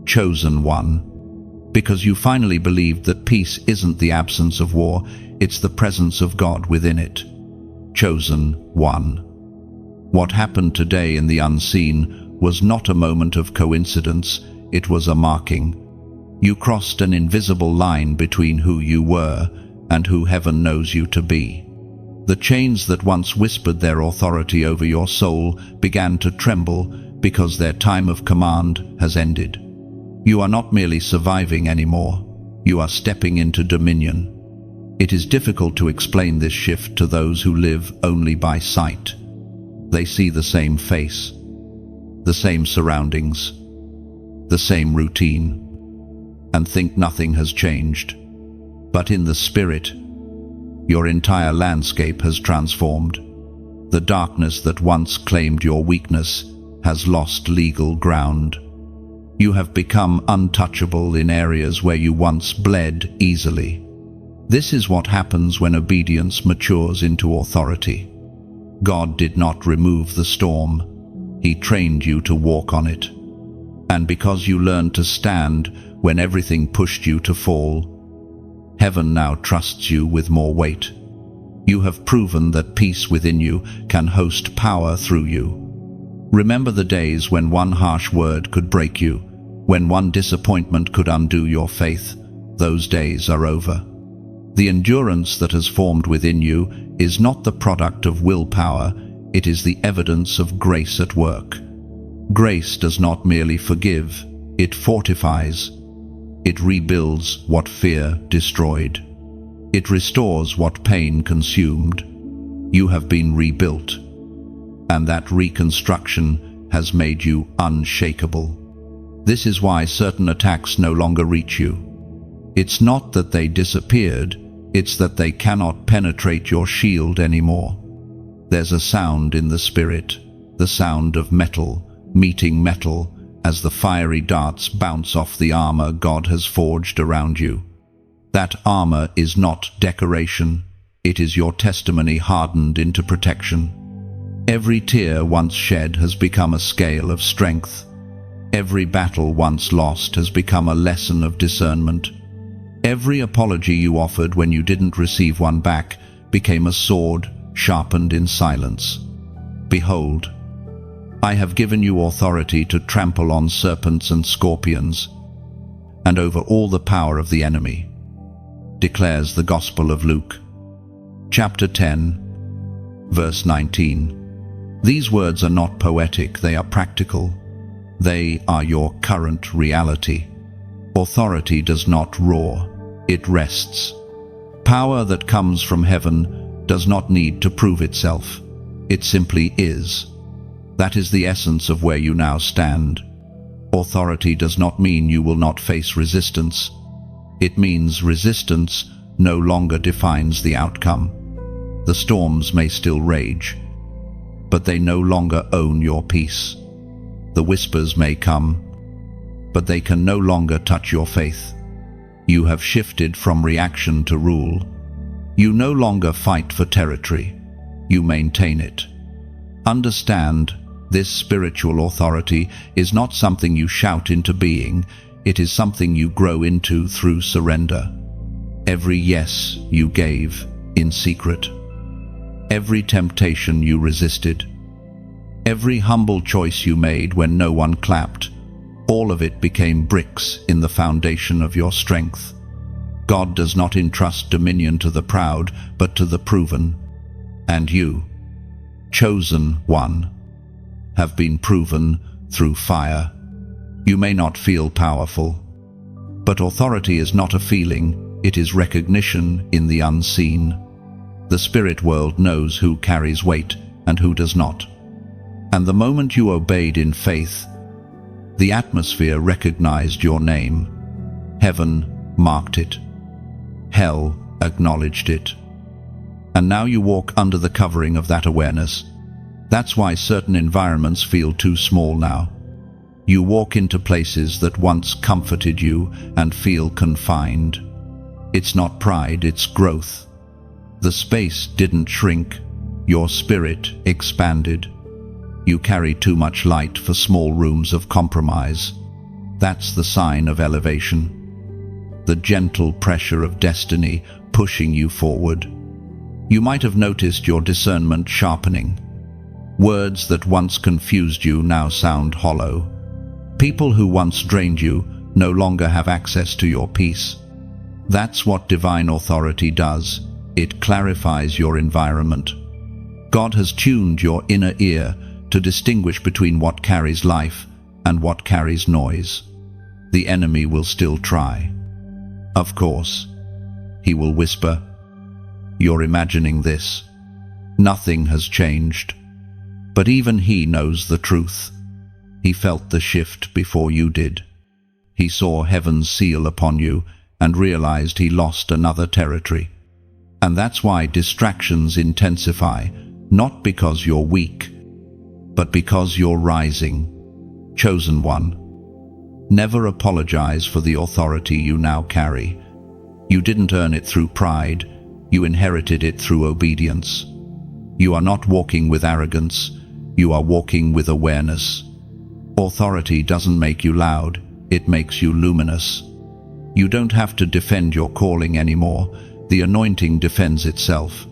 Chosen one, because you finally believed that peace isn't the absence of war, it's the presence of God within it. Chosen one. What happened today in the unseen was not a moment of coincidence, it was a marking. You crossed an invisible line between who you were and who heaven knows you to be. The chains that once whispered their authority over your soul began to tremble because their time of command has ended. You are not merely surviving anymore, you are stepping into dominion. It is difficult to explain this shift to those who live only by sight. They see the same face, the same surroundings, the same routine, and think nothing has changed. But in the spirit, your entire landscape has transformed. The darkness that once claimed your weakness has lost legal ground. You have become untouchable in areas where you once bled easily. This is what happens when obedience matures into authority. God did not remove the storm. He trained you to walk on it. And because you learned to stand when everything pushed you to fall, heaven now trusts you with more weight. You have proven that peace within you can host power through you. Remember the days when one harsh word could break you, when one disappointment could undo your faith. Those days are over. The endurance that has formed within you is not the product of willpower, It is the evidence of grace at work. Grace does not merely forgive, it fortifies. It rebuilds what fear destroyed. It restores what pain consumed. You have been rebuilt, and that reconstruction has made you unshakable. This is why certain attacks no longer reach you. It's not that they disappeared, it's that they cannot penetrate your shield anymore. There's a sound in the spirit, the sound of metal meeting metal as the fiery darts bounce off the armor God has forged around you. That armor is not decoration, it is your testimony hardened into protection. Every tear once shed has become a scale of strength. Every battle once lost has become a lesson of discernment. Every apology you offered when you didn't receive one back became a sword sharpened in silence. Behold, I have given you authority to trample on serpents and scorpions, and over all the power of the enemy, declares the Gospel of Luke. Chapter 10, verse 19. These words are not poetic, they are practical. They are your current reality. Authority does not roar, it rests. Power that comes from heaven does not need to prove itself. It simply is. That is the essence of where you now stand. Authority does not mean you will not face resistance. It means resistance no longer defines the outcome. The storms may still rage, but they no longer own your peace. The whispers may come, but they can no longer touch your faith. You have shifted from reaction to rule. You no longer fight for territory. You maintain it. Understand, this spiritual authority is not something you shout into being, it is something you grow into through surrender. Every yes you gave in secret. Every temptation you resisted. Every humble choice you made when no one clapped. All of it became bricks in the foundation of your strength. God does not entrust dominion to the proud, but to the proven. And you, chosen one, have been proven through fire. You may not feel powerful, but authority is not a feeling, it is recognition in the unseen. The spirit world knows who carries weight and who does not. And the moment you obeyed in faith, the atmosphere recognized your name. Heaven marked it. Hell acknowledged it. And now you walk under the covering of that awareness. That's why certain environments feel too small now. You walk into places that once comforted you and feel confined. It's not pride, it's growth. The space didn't shrink, your spirit expanded. You carry too much light for small rooms of compromise. That's the sign of elevation. The gentle pressure of destiny pushing you forward. You might have noticed your discernment sharpening. Words that once confused you now sound hollow. People who once drained you no longer have access to your peace. That's what divine authority does. It clarifies your environment. God has tuned your inner ear to distinguish between what carries life and what carries noise. The enemy will still try. Of course, he will whisper, "You're imagining this. Nothing has changed." But even he knows the truth. He felt the shift before you did. He saw heaven's seal upon you and realized he lost another territory. And that's why distractions intensify, not because you're weak, but because you're rising. Chosen one. Never apologize for the authority you now carry. You didn't earn it through pride, you inherited it through obedience. You are not walking with arrogance, you are walking with awareness. Authority doesn't make you loud, it makes you luminous. You don't have to defend your calling anymore, the anointing defends itself.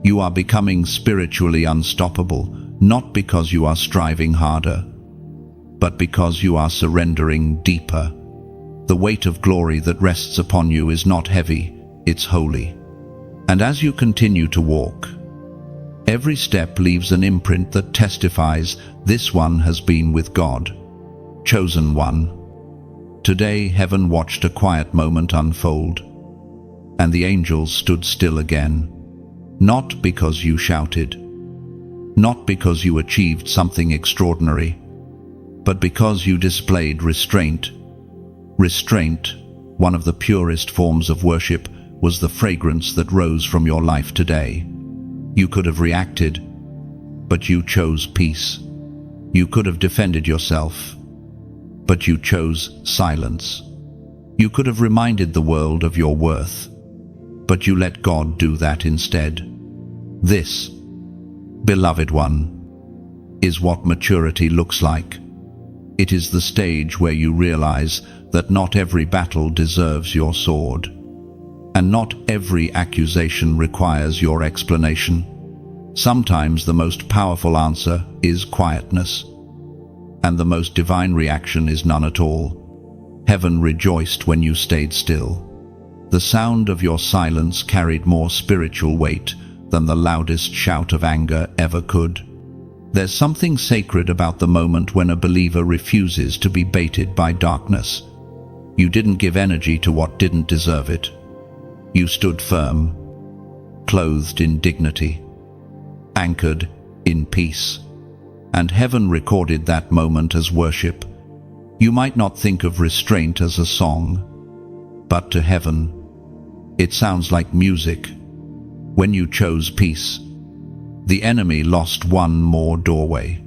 You are becoming spiritually unstoppable, not because you are striving harder, but because you are surrendering deeper. The weight of glory that rests upon you is not heavy, it's holy. And as you continue to walk, Every step leaves an imprint that testifies this one has been with God. Chosen one. Today heaven watched a quiet moment unfold, and the angels stood still again. Not because you shouted, not because you achieved something extraordinary, but because you displayed restraint. Restraint, one of the purest forms of worship, was the fragrance that rose from your life today. You could have reacted, but you chose peace. You could have defended yourself, but you chose silence. You could have reminded the world of your worth, but you let God do that instead. This, beloved one, is what maturity looks like. It is the stage where you realize that not every battle deserves your sword, and not every accusation requires your explanation. Sometimes the most powerful answer is quietness, and the most divine reaction is none at all. Heaven rejoiced when you stayed still. The sound of your silence carried more spiritual weight than the loudest shout of anger ever could. There's something sacred about the moment when a believer refuses to be baited by darkness. You didn't give energy to what didn't deserve it. You stood firm, clothed in dignity, anchored in peace, and heaven recorded that moment as worship. You might not think of restraint as a song, but to heaven, it sounds like music. When you chose peace, the enemy lost one more doorway.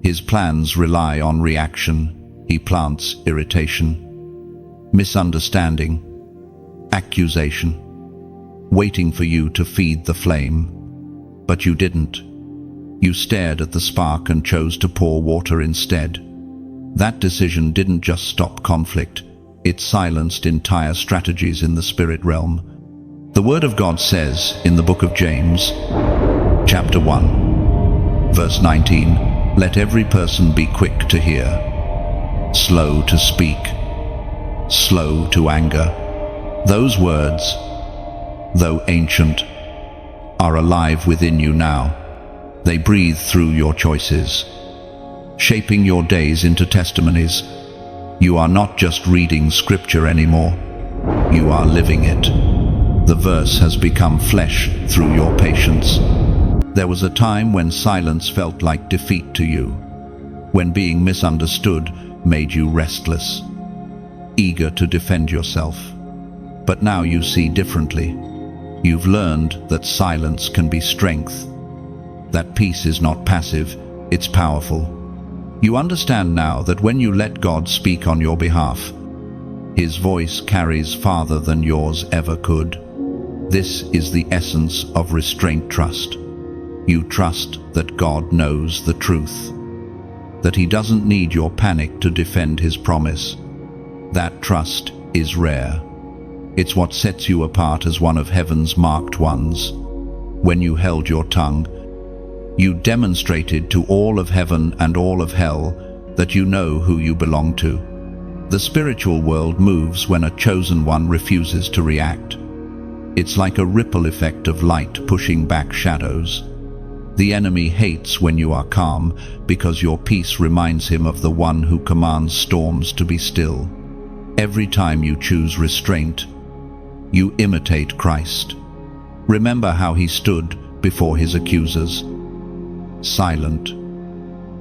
His plans rely on reaction. He plants irritation, misunderstanding, accusation, waiting for you to feed the flame. But you didn't. You stared at the spark and chose to pour water instead. That decision didn't just stop conflict, it silenced entire strategies in the spirit realm. The Word of God says in the book of James, chapter 1, verse 19, "Let every person be quick to hear, slow to speak, slow to anger." Those words, though ancient, are alive within you now. They breathe through your choices, shaping your days into testimonies. You are not just reading scripture anymore, you are living it. The verse has become flesh through your patience. There was a time when silence felt like defeat to you, when being misunderstood made you restless, eager to defend yourself. But now you see differently. You've learned that silence can be strength, that peace is not passive, it's powerful. You understand now that when you let God speak on your behalf, His voice carries farther than yours ever could. This is the essence of restraint trust. You trust that God knows the truth, that He doesn't need your panic to defend His promise. That trust is rare. It's what sets you apart as one of heaven's marked ones. When you held your tongue, you demonstrated to all of heaven and all of hell that you know who you belong to. The spiritual world moves when a chosen one refuses to react. It's like a ripple effect of light pushing back shadows. The enemy hates when you are calm because your peace reminds him of the one who commands storms to be still. Every time you choose restraint, you imitate Christ. Remember how He stood before His accusers. Silent,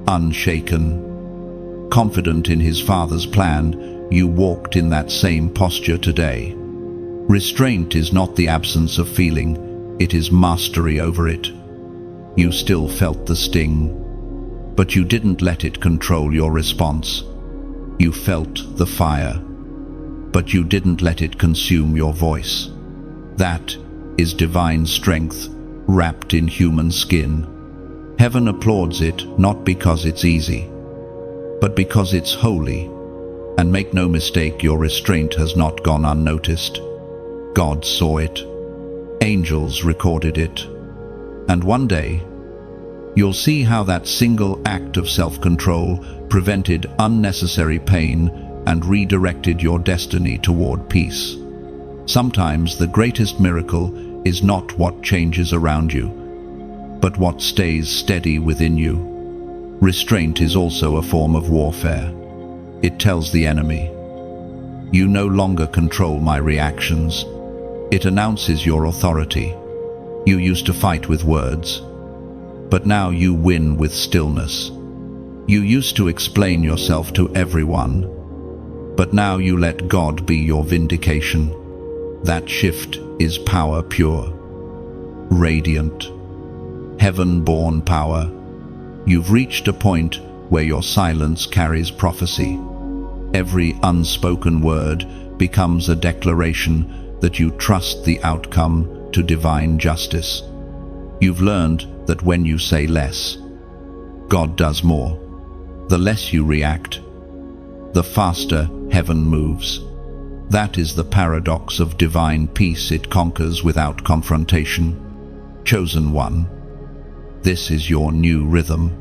unshaken, confident in His Father's plan, you walked in that same posture today. Restraint is not the absence of feeling, it is mastery over it. You still felt the sting, but you didn't let it control your response. You felt the fire, but you didn't let it consume your voice. That is divine strength wrapped in human skin. Heaven applauds it not because it's easy, but because it's holy. And make no mistake, your restraint has not gone unnoticed. God saw it. Angels recorded it. And one day, you'll see how that single act of self-control prevented unnecessary pain and redirected your destiny toward peace. Sometimes the greatest miracle is not what changes around you, but what stays steady within you. Restraint is also a form of warfare. It tells the enemy, "You no longer control my reactions." It announces your authority. You used to fight with words, but now you win with stillness. You used to explain yourself to everyone, but now you let God be your vindication. That shift is power pure, radiant, heaven-born power. You've reached a point where your silence carries prophecy. Every unspoken word becomes a declaration that you trust the outcome to divine justice. You've learned that when you say less, God does more. The less you react, the faster heaven moves. That is the paradox of divine peace. It conquers without confrontation. Chosen one, this is your new rhythm.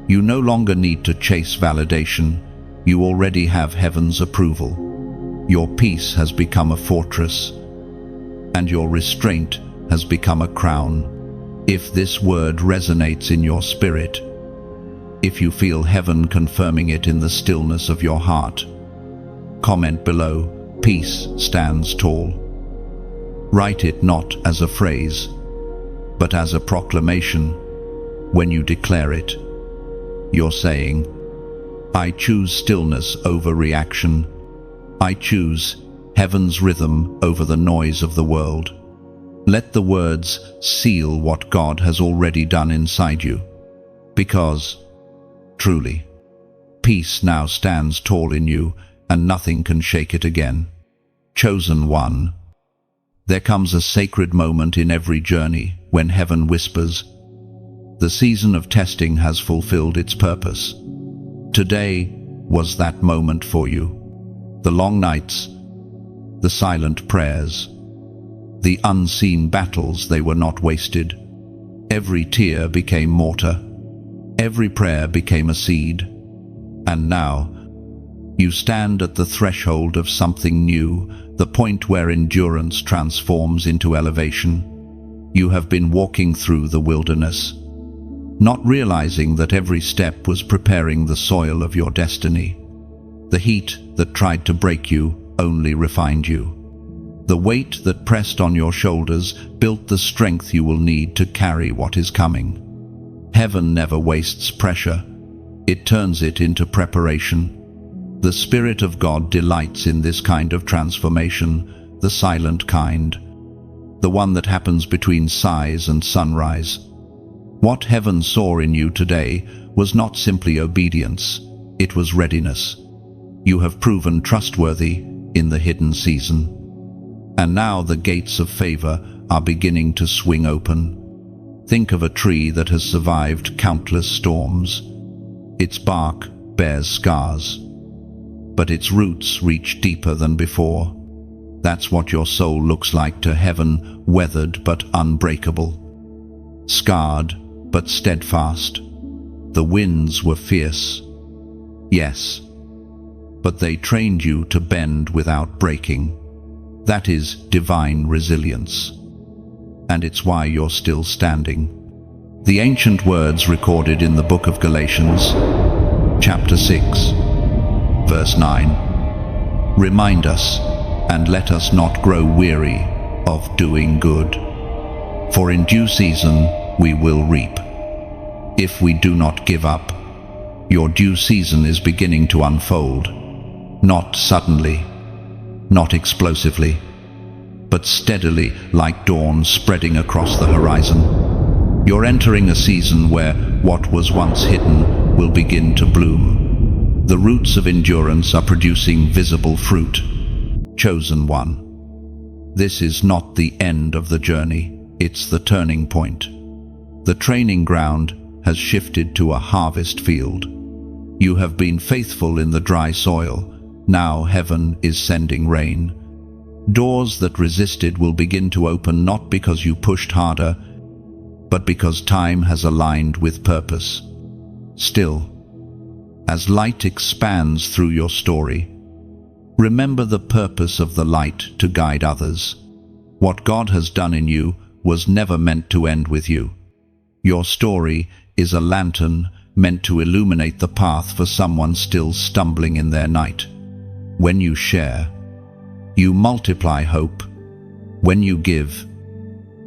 You no longer need to chase validation. You already have heaven's approval. Your peace has become a fortress, and your restraint has become a crown. If this word resonates in your spirit, if you feel heaven confirming it in the stillness of your heart, comment below, "Peace stands tall." Write it not as a phrase, but as a proclamation. When you declare it, you're saying, "I choose stillness over reaction. I choose heaven's rhythm over the noise of the world." Let the words seal what God has already done inside you, because, truly, peace now stands tall in you, and nothing can shake it again. Chosen one, there comes a sacred moment in every journey when heaven whispers, "The season of testing has fulfilled its purpose." Today was that moment for you. The long nights, the silent prayers, the unseen battles, they were not wasted. Every tear became mortar. Every prayer became a seed. And now, you stand at the threshold of something new, the point where endurance transforms into elevation. You have been walking through the wilderness, not realizing that every step was preparing the soil of your destiny. The heat that tried to break you only refined you. The weight that pressed on your shoulders built the strength you will need to carry what is coming. Heaven never wastes pressure. It turns it into preparation. The Spirit of God delights in this kind of transformation, the silent kind, the one that happens between sighs and sunrise. What heaven saw in you today was not simply obedience, it was readiness. You have proven trustworthy in the hidden season. And now the gates of favor are beginning to swing open. Think of a tree that has survived countless storms. Its bark bears scars, but its roots reach deeper than before. That's what your soul looks like to heaven, weathered but unbreakable. Scarred but steadfast. The winds were fierce, yes, but they trained you to bend without breaking. That is divine resilience. And it's why you're still standing. The ancient words recorded in the book of Galatians, chapter 6, verse 9, remind us, "And let us not grow weary of doing good, for in due season we will reap." If we do not give up, your due season is beginning to unfold, not suddenly, not explosively, but steadily like dawn spreading across the horizon. You're entering a season where what was once hidden will begin to bloom. The roots of endurance are producing visible fruit. Chosen one, this is not the end of the journey, it's the turning point. The training ground has shifted to a harvest field. You have been faithful in the dry soil. Now heaven is sending rain. Doors that resisted will begin to open, not because you pushed harder, but because time has aligned with purpose. Still, as light expands through your story, remember the purpose of the light: to guide others. What God has done in you was never meant to end with you. Your story is a lantern meant to illuminate the path for someone still stumbling in their night. When you share, you multiply hope. When you give,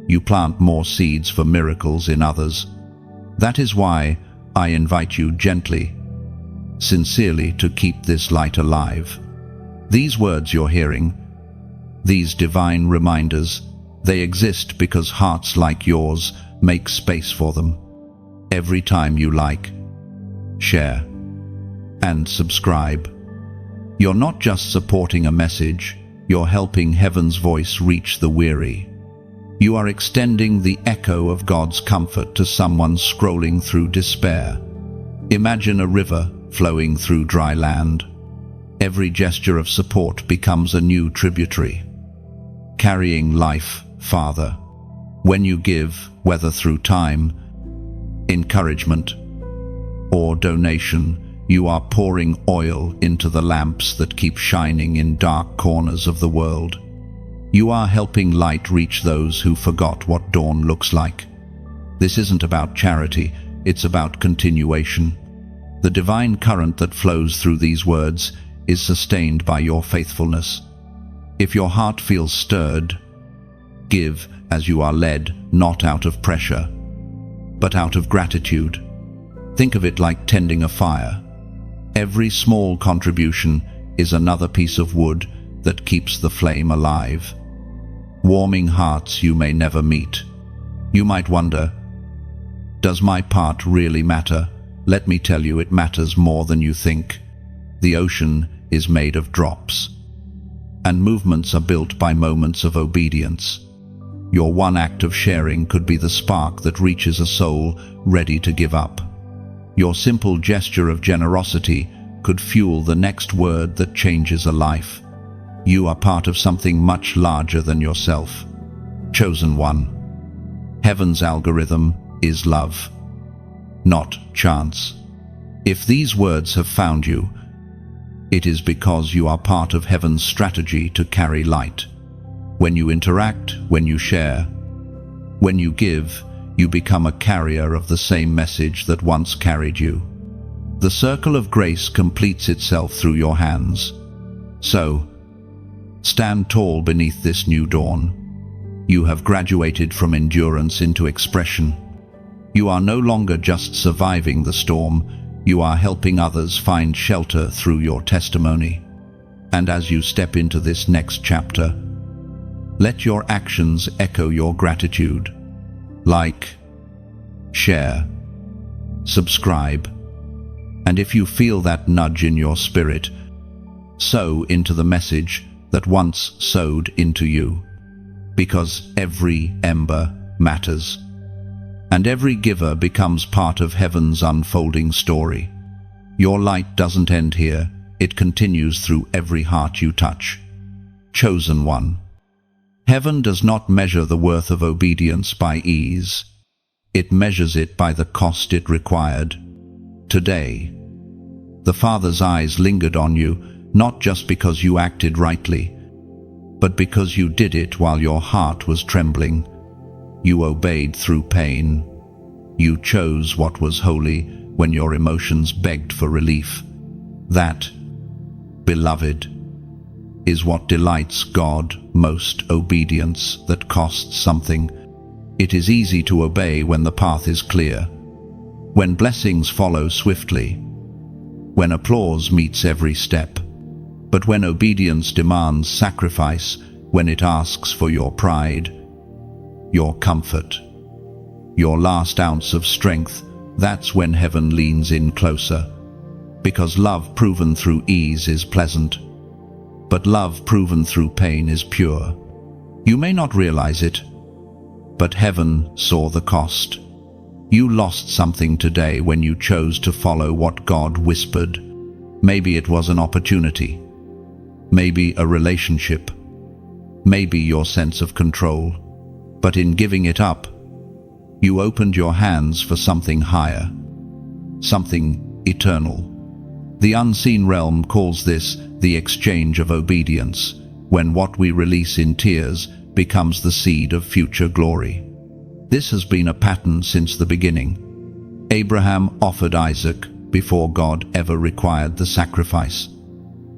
you plant more seeds for miracles in others. That is why I invite you gently, sincerely, to keep this light alive. These words you're hearing, these divine reminders, they exist because hearts like yours make space for them. Every time you like, share, and subscribe, you're not just supporting a message, you're helping heaven's voice reach the weary. You are extending the echo of God's comfort to someone scrolling through despair. Imagine a river flowing through dry land. Every gesture of support becomes a new tributary, carrying life farther. When you give, whether through time, encouragement, or donation, you are pouring oil into the lamps that keep shining in dark corners of the world. You are helping light reach those who forgot what dawn looks like. This isn't about charity, it's about continuation. The divine current that flows through these words is sustained by your faithfulness. If your heart feels stirred, give as you are led, not out of pressure, but out of gratitude. Think of it like tending a fire. Every small contribution is another piece of wood that keeps the flame alive, warming hearts you may never meet. You might wonder, does my part really matter? Let me tell you, it matters more than you think. The ocean is made of drops, and movements are built by moments of obedience. Your one act of sharing could be the spark that reaches a soul ready to give up. Your simple gesture of generosity could fuel the next word that changes a life. You are part of something much larger than yourself. Chosen one. Heaven's algorithm is love, not chance. If these words have found you, it is because you are part of heaven's strategy to carry light. When you interact, when you share, when you give, you become a carrier of the same message that once carried you. The circle of grace completes itself through your hands. So, stand tall beneath this new dawn. You have graduated from endurance into expression. You are no longer just surviving the storm, you are helping others find shelter through your testimony. And as you step into this next chapter, let your actions echo your gratitude. Like, share, subscribe, and if you feel that nudge in your spirit, sow into the message that once sowed into you. Because every ember matters, and every giver becomes part of heaven's unfolding story. Your light doesn't end here, it continues through every heart you touch. Chosen one. Heaven does not measure the worth of obedience by ease. It measures it by the cost it required. Today, the Father's eyes lingered on you, not just because you acted rightly, but because you did it while your heart was trembling. You obeyed through pain. You chose what was holy when your emotions begged for relief. That, beloved, is what delights God most, obedience that costs something. It is easy to obey when the path is clear, when blessings follow swiftly, when applause meets every step. But when obedience demands sacrifice, when it asks for your pride, your comfort, your last ounce of strength, that's when heaven leans in closer. Because love proven through ease is pleasant, but love proven through pain is pure. You may not realize it, but heaven saw the cost. You lost something today when you chose to follow what God whispered. Maybe it was an opportunity, maybe a relationship, maybe your sense of control. But in giving it up, you opened your hands for something higher, something eternal. The unseen realm calls this the exchange of obedience, when what we release in tears becomes the seed of future glory. This has been a pattern since the beginning. Abraham offered Isaac before God ever required the sacrifice.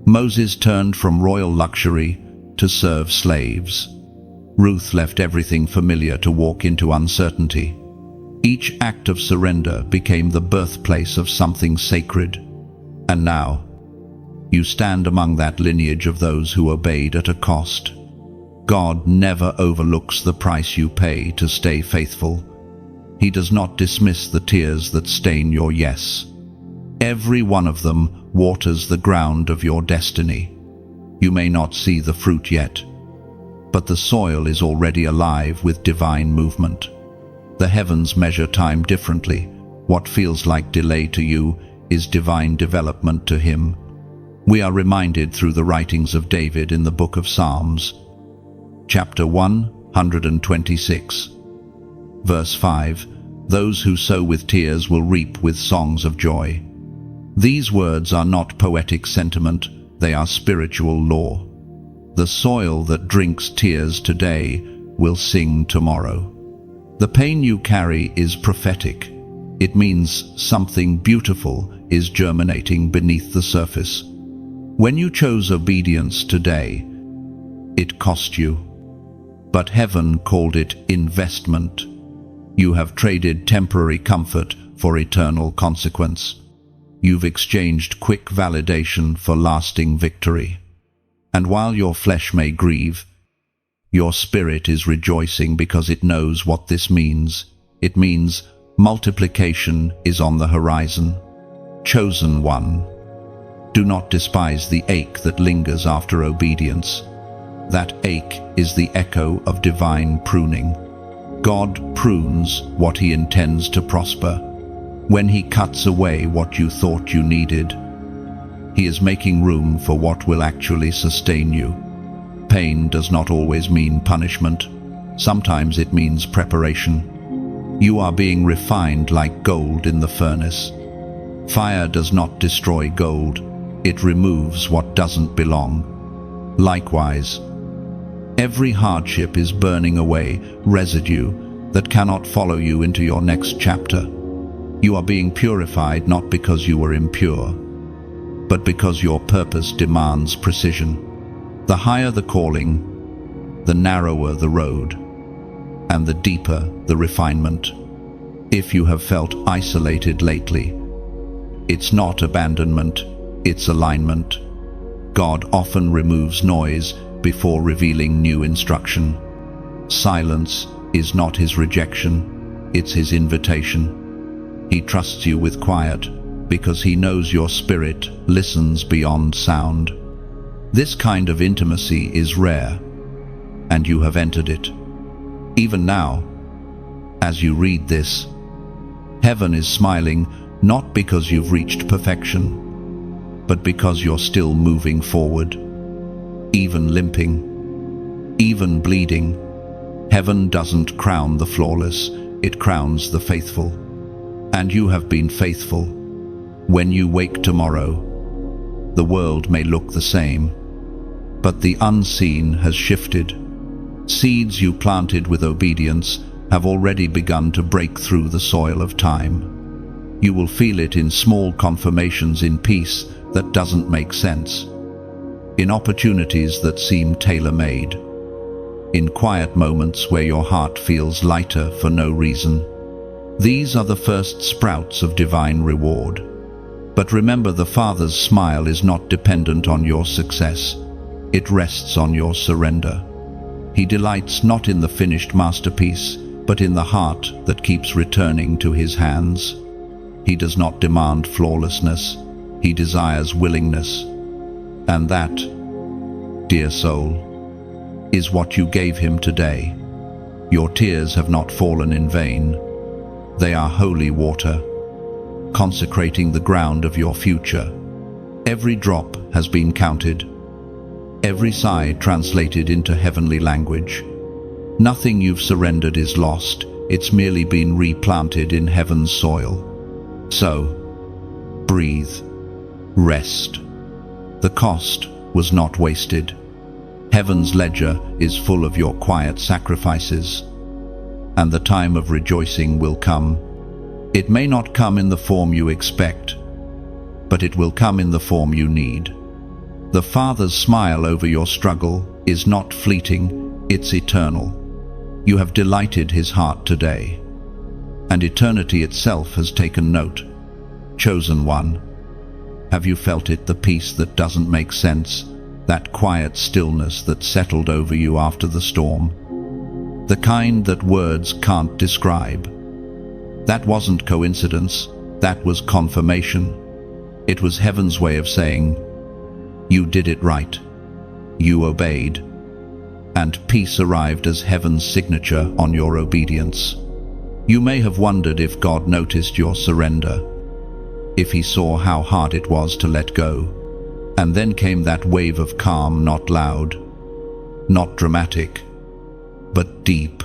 Moses turned from royal luxury to serve slaves. Ruth left everything familiar to walk into uncertainty. Each act of surrender became the birthplace of something sacred. And now, you stand among that lineage of those who obeyed at a cost. God never overlooks the price you pay to stay faithful. He does not dismiss the tears that stain your yes. Every one of them waters the ground of your destiny. You may not see the fruit yet, but the soil is already alive with divine movement. The heavens measure time differently. What feels like delay to you is divine development to Him. We are reminded through the writings of David in the book of Psalms, chapter 126, verse 5, "Those who sow with tears will reap with songs of joy." These words are not poetic sentiment, they are spiritual law. The soil that drinks tears today will sing tomorrow. The pain you carry is prophetic. It means something beautiful is germinating beneath the surface. When you chose obedience today, it cost you. But heaven called it investment. You have traded temporary comfort for eternal consequence. You've exchanged quick validation for lasting victory. And while your flesh may grieve, your spirit is rejoicing because it knows what this means. It means multiplication is on the horizon. Chosen one, do not despise the ache that lingers after obedience. That ache is the echo of divine pruning. God prunes what He intends to prosper. When He cuts away what you thought you needed, He is making room for what will actually sustain you. Pain does not always mean punishment. Sometimes it means preparation. You are being refined like gold in the furnace. Fire does not destroy gold. It removes what doesn't belong. Likewise, every hardship is burning away residue that cannot follow you into your next chapter. You are being purified not because you were impure, but because your purpose demands precision. The higher the calling, the narrower the road, and the deeper the refinement. If you have felt isolated lately, it's not abandonment, it's alignment. God often removes noise before revealing new instruction. Silence is not His rejection, it's His invitation. He trusts you with quiet because He knows your spirit listens beyond sound. This kind of intimacy is rare, and you have entered it. Even now, as you read this, heaven is smiling not because you've reached perfection, but because you're still moving forward. Even limping, even bleeding, heaven doesn't crown the flawless, it crowns the faithful. And you have been faithful. When you wake tomorrow, the world may look the same, but the unseen has shifted. Seeds you planted with obedience have already begun to break through the soil of time. You will feel it in small confirmations in peace that doesn't make sense, in opportunities that seem tailor-made, in quiet moments where your heart feels lighter for no reason. These are the first sprouts of divine reward. But remember, the Father's smile is not dependent on your success. It rests on your surrender. He delights not in the finished masterpiece, but in the heart that keeps returning to His hands. He does not demand flawlessness. He desires willingness. And that, dear soul, is what you gave Him today. Your tears have not fallen in vain. They are holy water, consecrating the ground of your future. Every drop has been counted, every sigh translated into heavenly language. Nothing you've surrendered is lost, it's merely been replanted in heaven's soil. So, breathe, rest. The cost was not wasted. Heaven's ledger is full of your quiet sacrifices. and the time of rejoicing will come. It may not come in the form you expect, but it will come in the form you need. The Father's smile over your struggle is not fleeting, it's eternal. You have delighted His heart today, and eternity itself has taken note. Chosen one, have you felt it, the peace that doesn't make sense, that quiet stillness that settled over you after the storm? The kind that words can't describe. That wasn't coincidence, that was confirmation. It was heaven's way of saying, you did it right, you obeyed, and peace arrived as heaven's signature on your obedience. You may have wondered if God noticed your surrender, if He saw how hard it was to let go. And then came that wave of calm, not loud, not dramatic, but deep,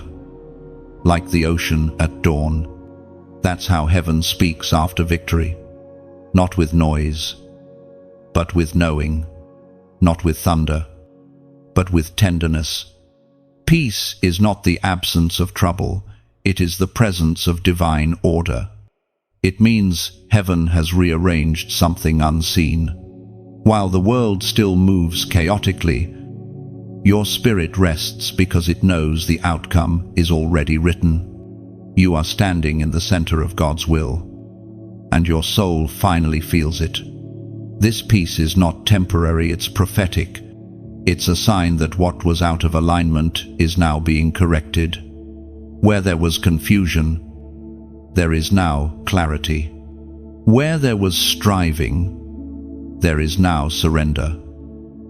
like the ocean at dawn. That's how heaven speaks after victory. Not with noise, but with knowing. Not with thunder, but with tenderness. Peace is not the absence of trouble, it is the presence of divine order. It means heaven has rearranged something unseen. While the world still moves chaotically, your spirit rests because it knows the outcome is already written. You are standing in the center of God's will, and your soul finally feels it. This peace is not temporary, it's prophetic. It's a sign that what was out of alignment is now being corrected. Where there was confusion, there is now clarity. Where there was striving, there is now surrender.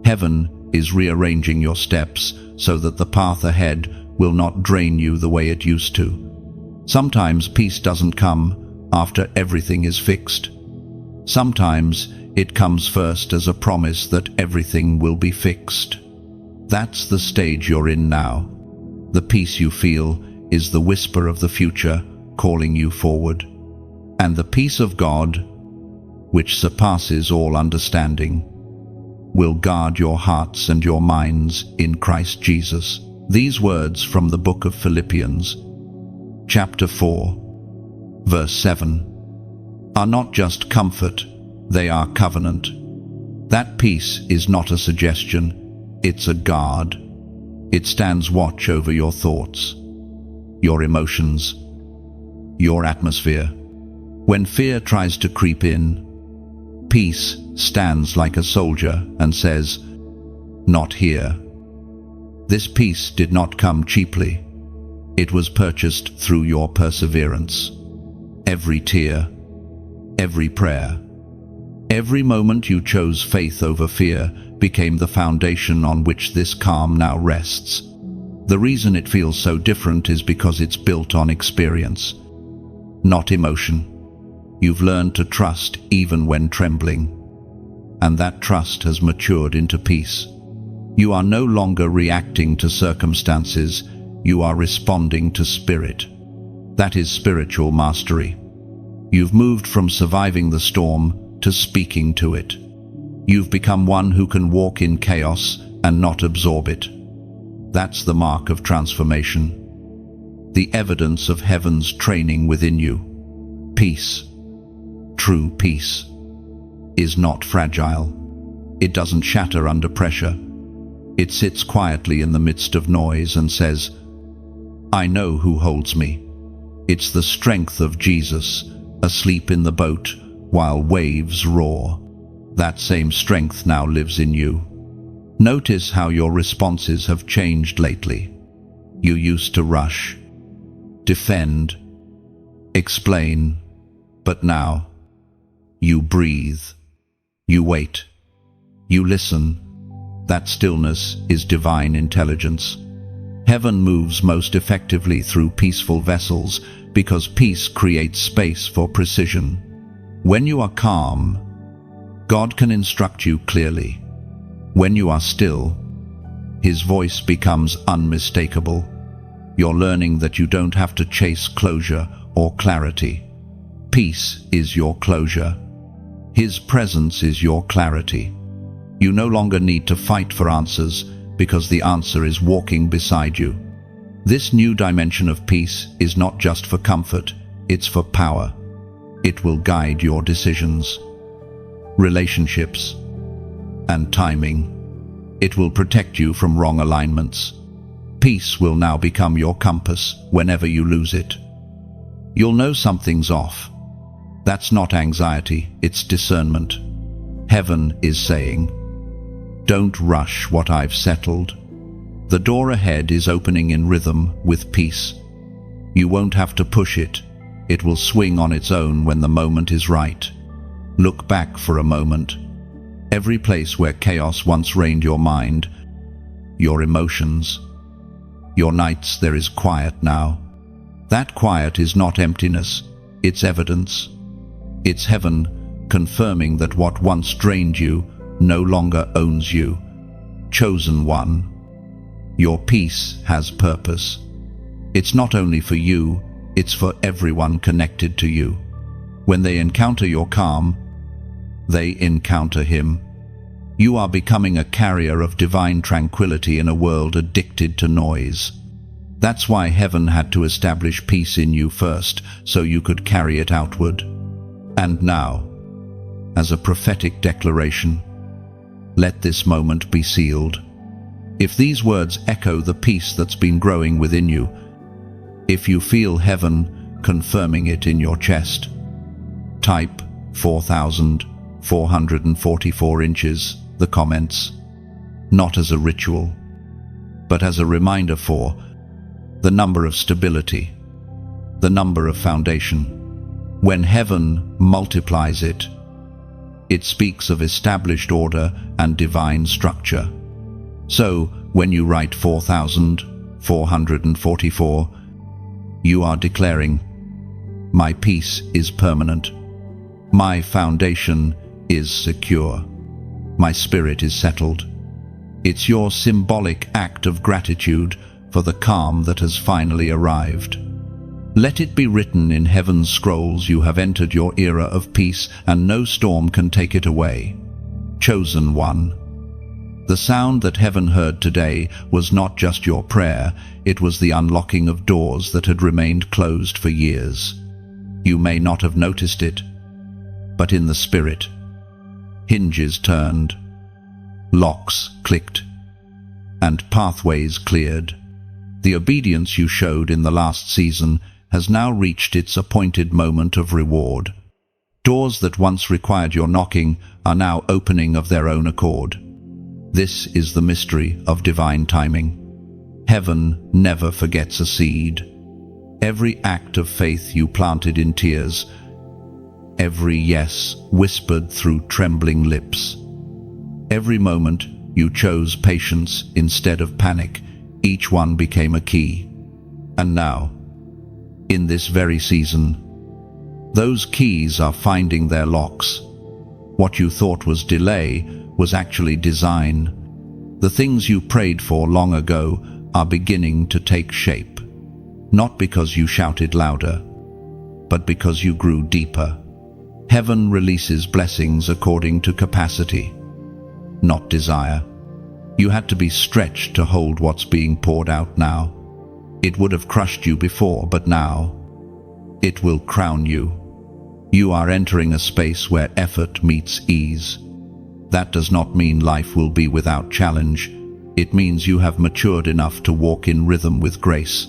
Heaven is rearranging your steps so that the path ahead will not drain you the way it used to. Sometimes peace doesn't come after everything is fixed. Sometimes it comes first as a promise that everything will be fixed. That's the stage you're in now. The peace you feel is the whisper of the future calling you forward. And the peace of God, which surpasses all understanding, will guard your hearts and your minds in Christ Jesus. These words from the book of Philippians, chapter 4, verse 7, are not just comfort, they are covenant. That peace is not a suggestion, it's a guard. It stands watch over your thoughts, your emotions, your atmosphere. When fear tries to creep in, peace stands like a soldier and says, "Not here." This peace did not come cheaply. It was purchased through your perseverance. Every tear, every prayer, every moment you chose faith over fear became the foundation on which this calm now rests. The reason it feels so different is because it's built on experience, not emotion. You've learned to trust even when trembling, and that trust has matured into peace. You are no longer reacting to circumstances, you are responding to Spirit. That is spiritual mastery. You've moved from surviving the storm to speaking to it. You've become one who can walk in chaos and not absorb it. That's the mark of transformation, the evidence of heaven's training within you. Peace, true peace, is not fragile. It doesn't shatter under pressure. It sits quietly in the midst of noise and says, "I know who holds me." It's the strength of Jesus, asleep in the boat while waves roar. That same strength now lives in you. Notice how your responses have changed lately. You used to rush, defend, explain, but now you breathe, you wait, you listen. That stillness is divine intelligence. Heaven moves most effectively through peaceful vessels because peace creates space for precision. When you are calm, God can instruct you clearly. When you are still, His voice becomes unmistakable. You're learning that you don't have to chase closure or clarity. Peace is your closure. His presence is your clarity. You no longer need to fight for answers because the answer is walking beside you. This new dimension of peace is not just for comfort, it's for power. It will guide your decisions, relationships, and timing. It will protect you from wrong alignments. Peace will now become your compass whenever you lose it. You'll know something's off. That's not anxiety, it's discernment. Heaven is saying, "Don't rush what I've settled." The door ahead is opening in rhythm with peace. You won't have to push it. It will swing on its own when the moment is right. Look back for a moment. Every place where chaos once reigned your mind, your emotions, your nights, there is quiet now. That quiet is not emptiness, it's evidence. It's heaven confirming that what once drained you no longer owns you. Chosen one, your peace has purpose. It's not only for you, it's for everyone connected to you. When they encounter your calm, they encounter Him. You are becoming a carrier of divine tranquility in a world addicted to noise. That's why heaven had to establish peace in you first, so you could carry it outward. And now, as a prophetic declaration, let this moment be sealed. If these words echo the peace that's been growing within you, if you feel heaven confirming it in your chest, type 4,444 inches, the comments, not as a ritual, but as a reminder for the number of stability, the number of foundation. When heaven multiplies it, it speaks of established order and divine structure. So, when you write 4,444, you are declaring, "My peace is permanent. My foundation is secure. My spirit is settled." It's your symbolic act of gratitude for the calm that has finally arrived. Let it be written in heaven's scrolls, you have entered your era of peace, and no storm can take it away. Chosen one. The sound that heaven heard today was not just your prayer, it was the unlocking of doors that had remained closed for years. You may not have noticed it, but in the spirit, hinges turned, locks clicked, and pathways cleared. The obedience you showed in the last season has now reached its appointed moment of reward. Doors that once required your knocking are now opening of their own accord. This is the mystery of divine timing. Heaven never forgets a seed. Every act of faith you planted in tears, every yes whispered through trembling lips, every moment you chose patience instead of panic, each one became a key. And now, in this very season, those keys are finding their locks. What you thought was delay was actually design. The things you prayed for long ago are beginning to take shape, not because you shouted louder, but because you grew deeper. Heaven releases blessings according to capacity, not desire. You had to be stretched to hold what's being poured out now. It would have crushed you before, but now it will crown you. You are entering a space where effort meets ease. That does not mean life will be without challenge. It means you have matured enough to walk in rhythm with grace.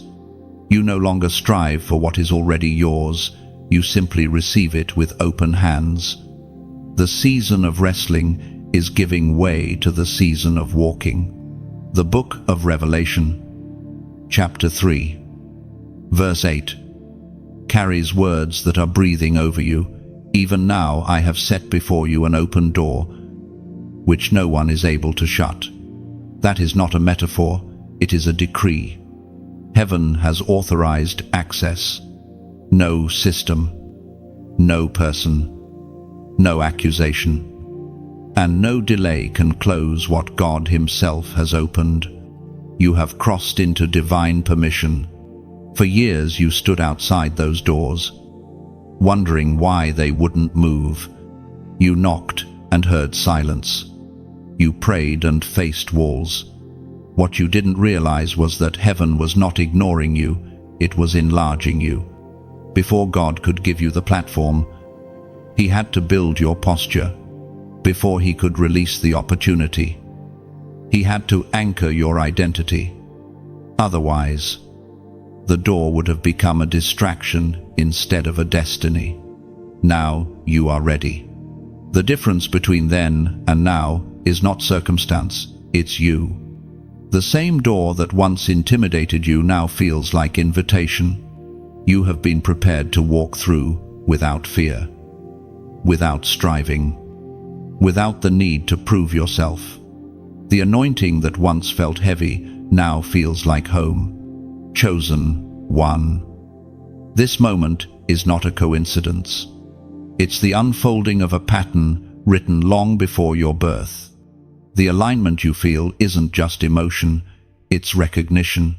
You no longer strive for what is already yours. You simply receive it with open hands. The season of wrestling is giving way to the season of walking. The book of Revelation, chapter 3, verse 8, carries words that are breathing over you. Even now I have set before you an open door, which no one is able to shut. That is not a metaphor, it is a decree. Heaven has authorized access. No system, no person, no accusation, and no delay can close what God Himself has opened. You have crossed into divine permission. For years you stood outside those doors, wondering why they wouldn't move. You knocked and heard silence. You prayed and faced walls, What you didn't realize was that heaven was not ignoring you, it was enlarging you. Before God could give you the platform, He had to build your posture. Before He could release the opportunity, He had to anchor your identity. Otherwise, the door would have become a distraction instead of a destiny. Now you are ready. The difference between then and now is not circumstance, it's you. The same door that once intimidated you now feels like invitation. You have been prepared to walk through without fear, without striving, without the need to prove yourself. The anointing that once felt heavy now feels like home. Chosen one. This moment is not a coincidence. It's the unfolding of a pattern written long before your birth. The alignment you feel isn't just emotion, it's recognition.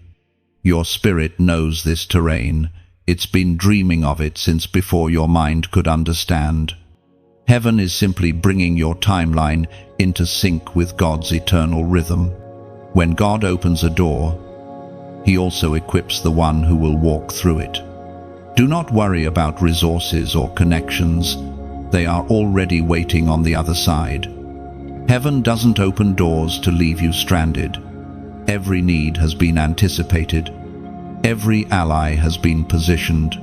Your spirit knows this terrain. It's been dreaming of it since before your mind could understand. Heaven is simply bringing your timeline into sync with God's eternal rhythm. When God opens a door, He also equips the one who will walk through it. Do not worry about resources or connections. They are already waiting on the other side. Heaven doesn't open doors to leave you stranded. Every need has been anticipated. Every ally has been positioned.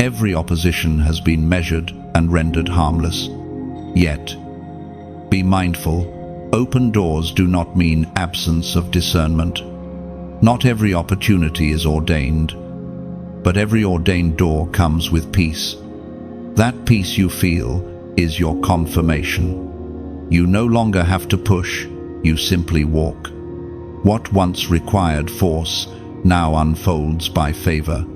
Every opposition has been measured and rendered harmless. Yet, be mindful, open doors do not mean absence of discernment. Not every opportunity is ordained, but every ordained door comes with peace. That peace you feel is your confirmation. You no longer have to push, you simply walk. What once required force now unfolds by favor.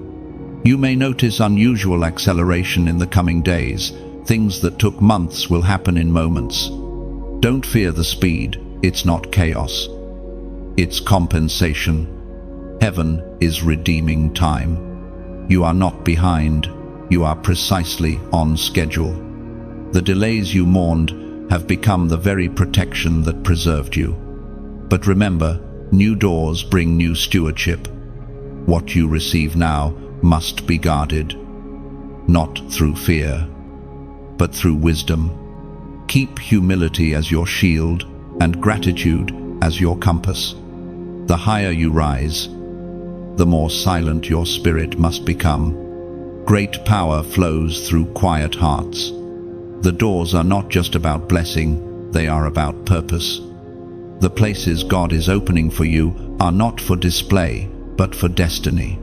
You may notice unusual acceleration in the coming days. Things that took months will happen in moments. Don't fear the speed, it's not chaos. It's compensation. Heaven is redeeming time. You are not behind, you are precisely on schedule. The delays you mourned have become the very protection that preserved you. But remember, new doors bring new stewardship. What you receive now must be guarded, not through fear, but through wisdom. Keep humility as your shield and gratitude as your compass. The higher you rise, the more silent your spirit must become. Great power flows through quiet hearts. The doors are not just about blessing, they are about purpose. The places God is opening for you are not for display, but for destiny.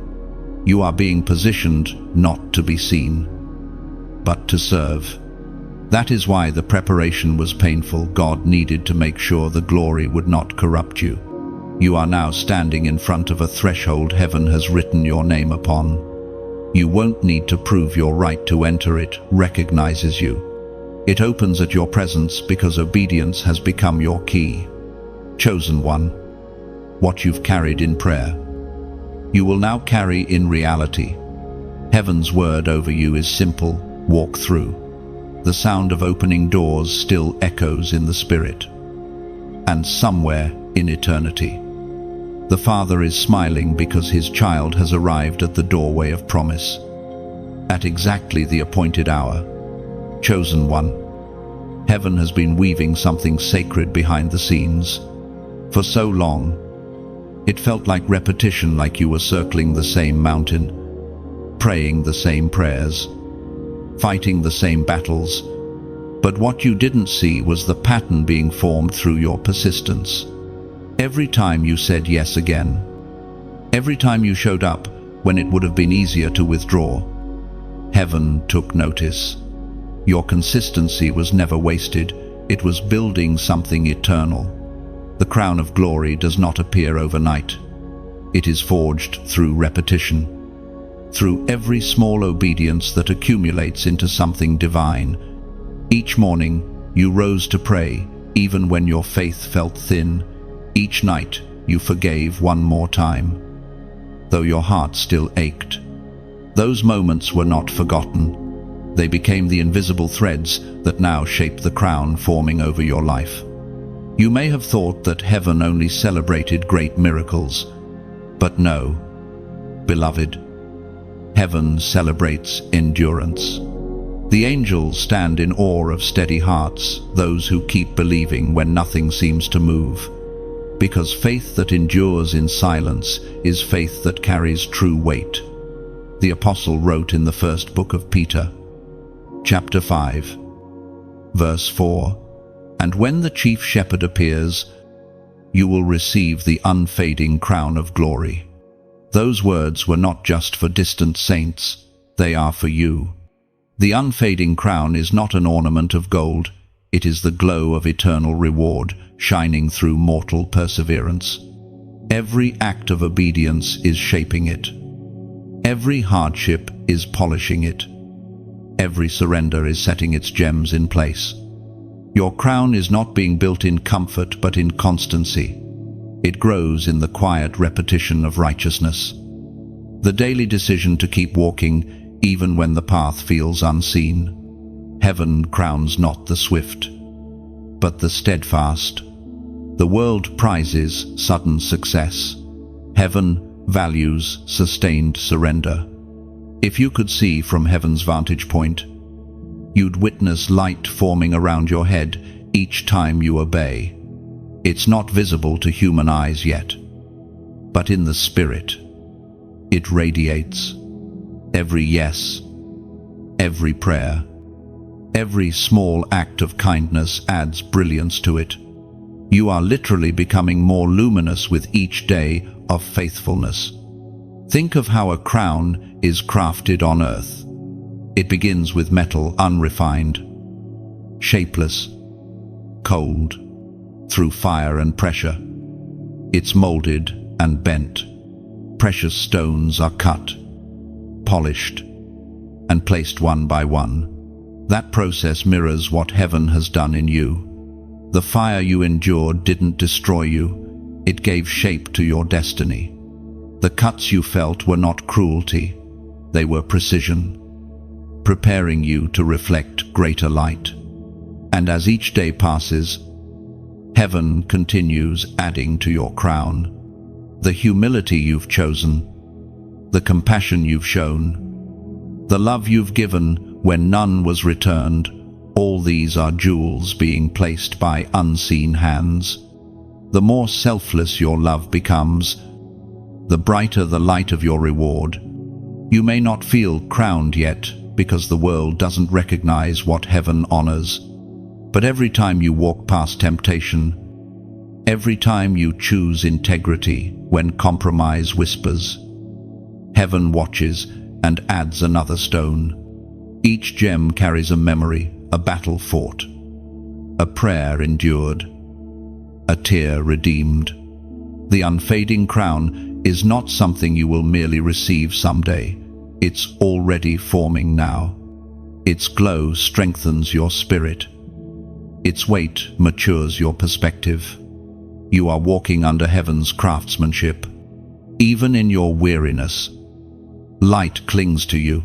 You are being positioned not to be seen, but to serve. That is why the preparation was painful. God needed to make sure the glory would not corrupt you. You are now standing in front of a threshold heaven has written your name upon. You won't need to prove your right to enter. It recognizes you. It opens at your presence because obedience has become your key. Chosen one, what you've carried in prayer, you will now carry in reality. Heaven's word over you is simple: walk through. The sound of opening doors still echoes in the spirit. And somewhere in eternity, the Father is smiling because His child has arrived at the doorway of promise. At exactly the appointed hour. Chosen one, heaven has been weaving something sacred behind the scenes. For so long, it felt like repetition, like you were circling the same mountain, praying the same prayers, fighting the same battles. But what you didn't see was the pattern being formed through your persistence. Every time you said yes again, every time you showed up when it would have been easier to withdraw, heaven took notice. Your consistency was never wasted, it was building something eternal. The crown of glory does not appear overnight. It is forged through repetition, through every small obedience that accumulates into something divine. Each morning, you rose to pray, even when your faith felt thin. Each night, you forgave one more time, though your heart still ached. Those moments were not forgotten. They became the invisible threads that now shape the crown forming over your life. You may have thought that heaven only celebrated great miracles, but no, beloved. Heaven celebrates endurance. The angels stand in awe of steady hearts, those who keep believing when nothing seems to move. Because faith that endures in silence is faith that carries true weight. The apostle wrote in the first book of Peter, chapter 5, verse 4, "And when the chief shepherd appears, you will receive the unfading crown of glory." Those words were not just for distant saints, they are for you. The unfading crown is not an ornament of gold, it is the glow of eternal reward shining through mortal perseverance. Every act of obedience is shaping it. Every hardship is polishing it. Every surrender is setting its gems in place. Your crown is not being built in comfort but in constancy. It grows in the quiet repetition of righteousness. The daily decision to keep walking even when the path feels unseen. Heaven crowns not the swift, but the steadfast. The world prizes sudden success. Heaven values sustained surrender. If you could see from heaven's vantage point, you'd witness light forming around your head each time you obey. It's not visible to human eyes yet, but in the spirit, it radiates. Every yes, every prayer, every small act of kindness adds brilliance to it. You are literally becoming more luminous with each day of faithfulness. Think of how a crown is crafted on earth. It begins with metal unrefined, shapeless, cold. Through fire and pressure, it's molded and bent. Precious stones are cut, polished, and placed one by one. That process mirrors what heaven has done in you. The fire you endured didn't destroy you, it gave shape to your destiny. The cuts you felt were not cruelty, they were precision, preparing you to reflect greater light. And as each day passes, heaven continues adding to your crown. The humility you've chosen, the compassion you've shown, the love you've given when none was returned, all these are jewels being placed by unseen hands. The more selfless your love becomes, the brighter the light of your reward. You may not feel crowned yet because the world doesn't recognize what heaven honors. But every time you walk past temptation, every time you choose integrity when compromise whispers, heaven watches and adds another stone. Each gem carries a memory, a battle fought, a prayer endured, a tear redeemed. The unfading crown is not something you will merely receive someday. It's already forming now. Its glow strengthens your spirit. Its weight matures your perspective. You are walking under heaven's craftsmanship. Even in your weariness, light clings to you,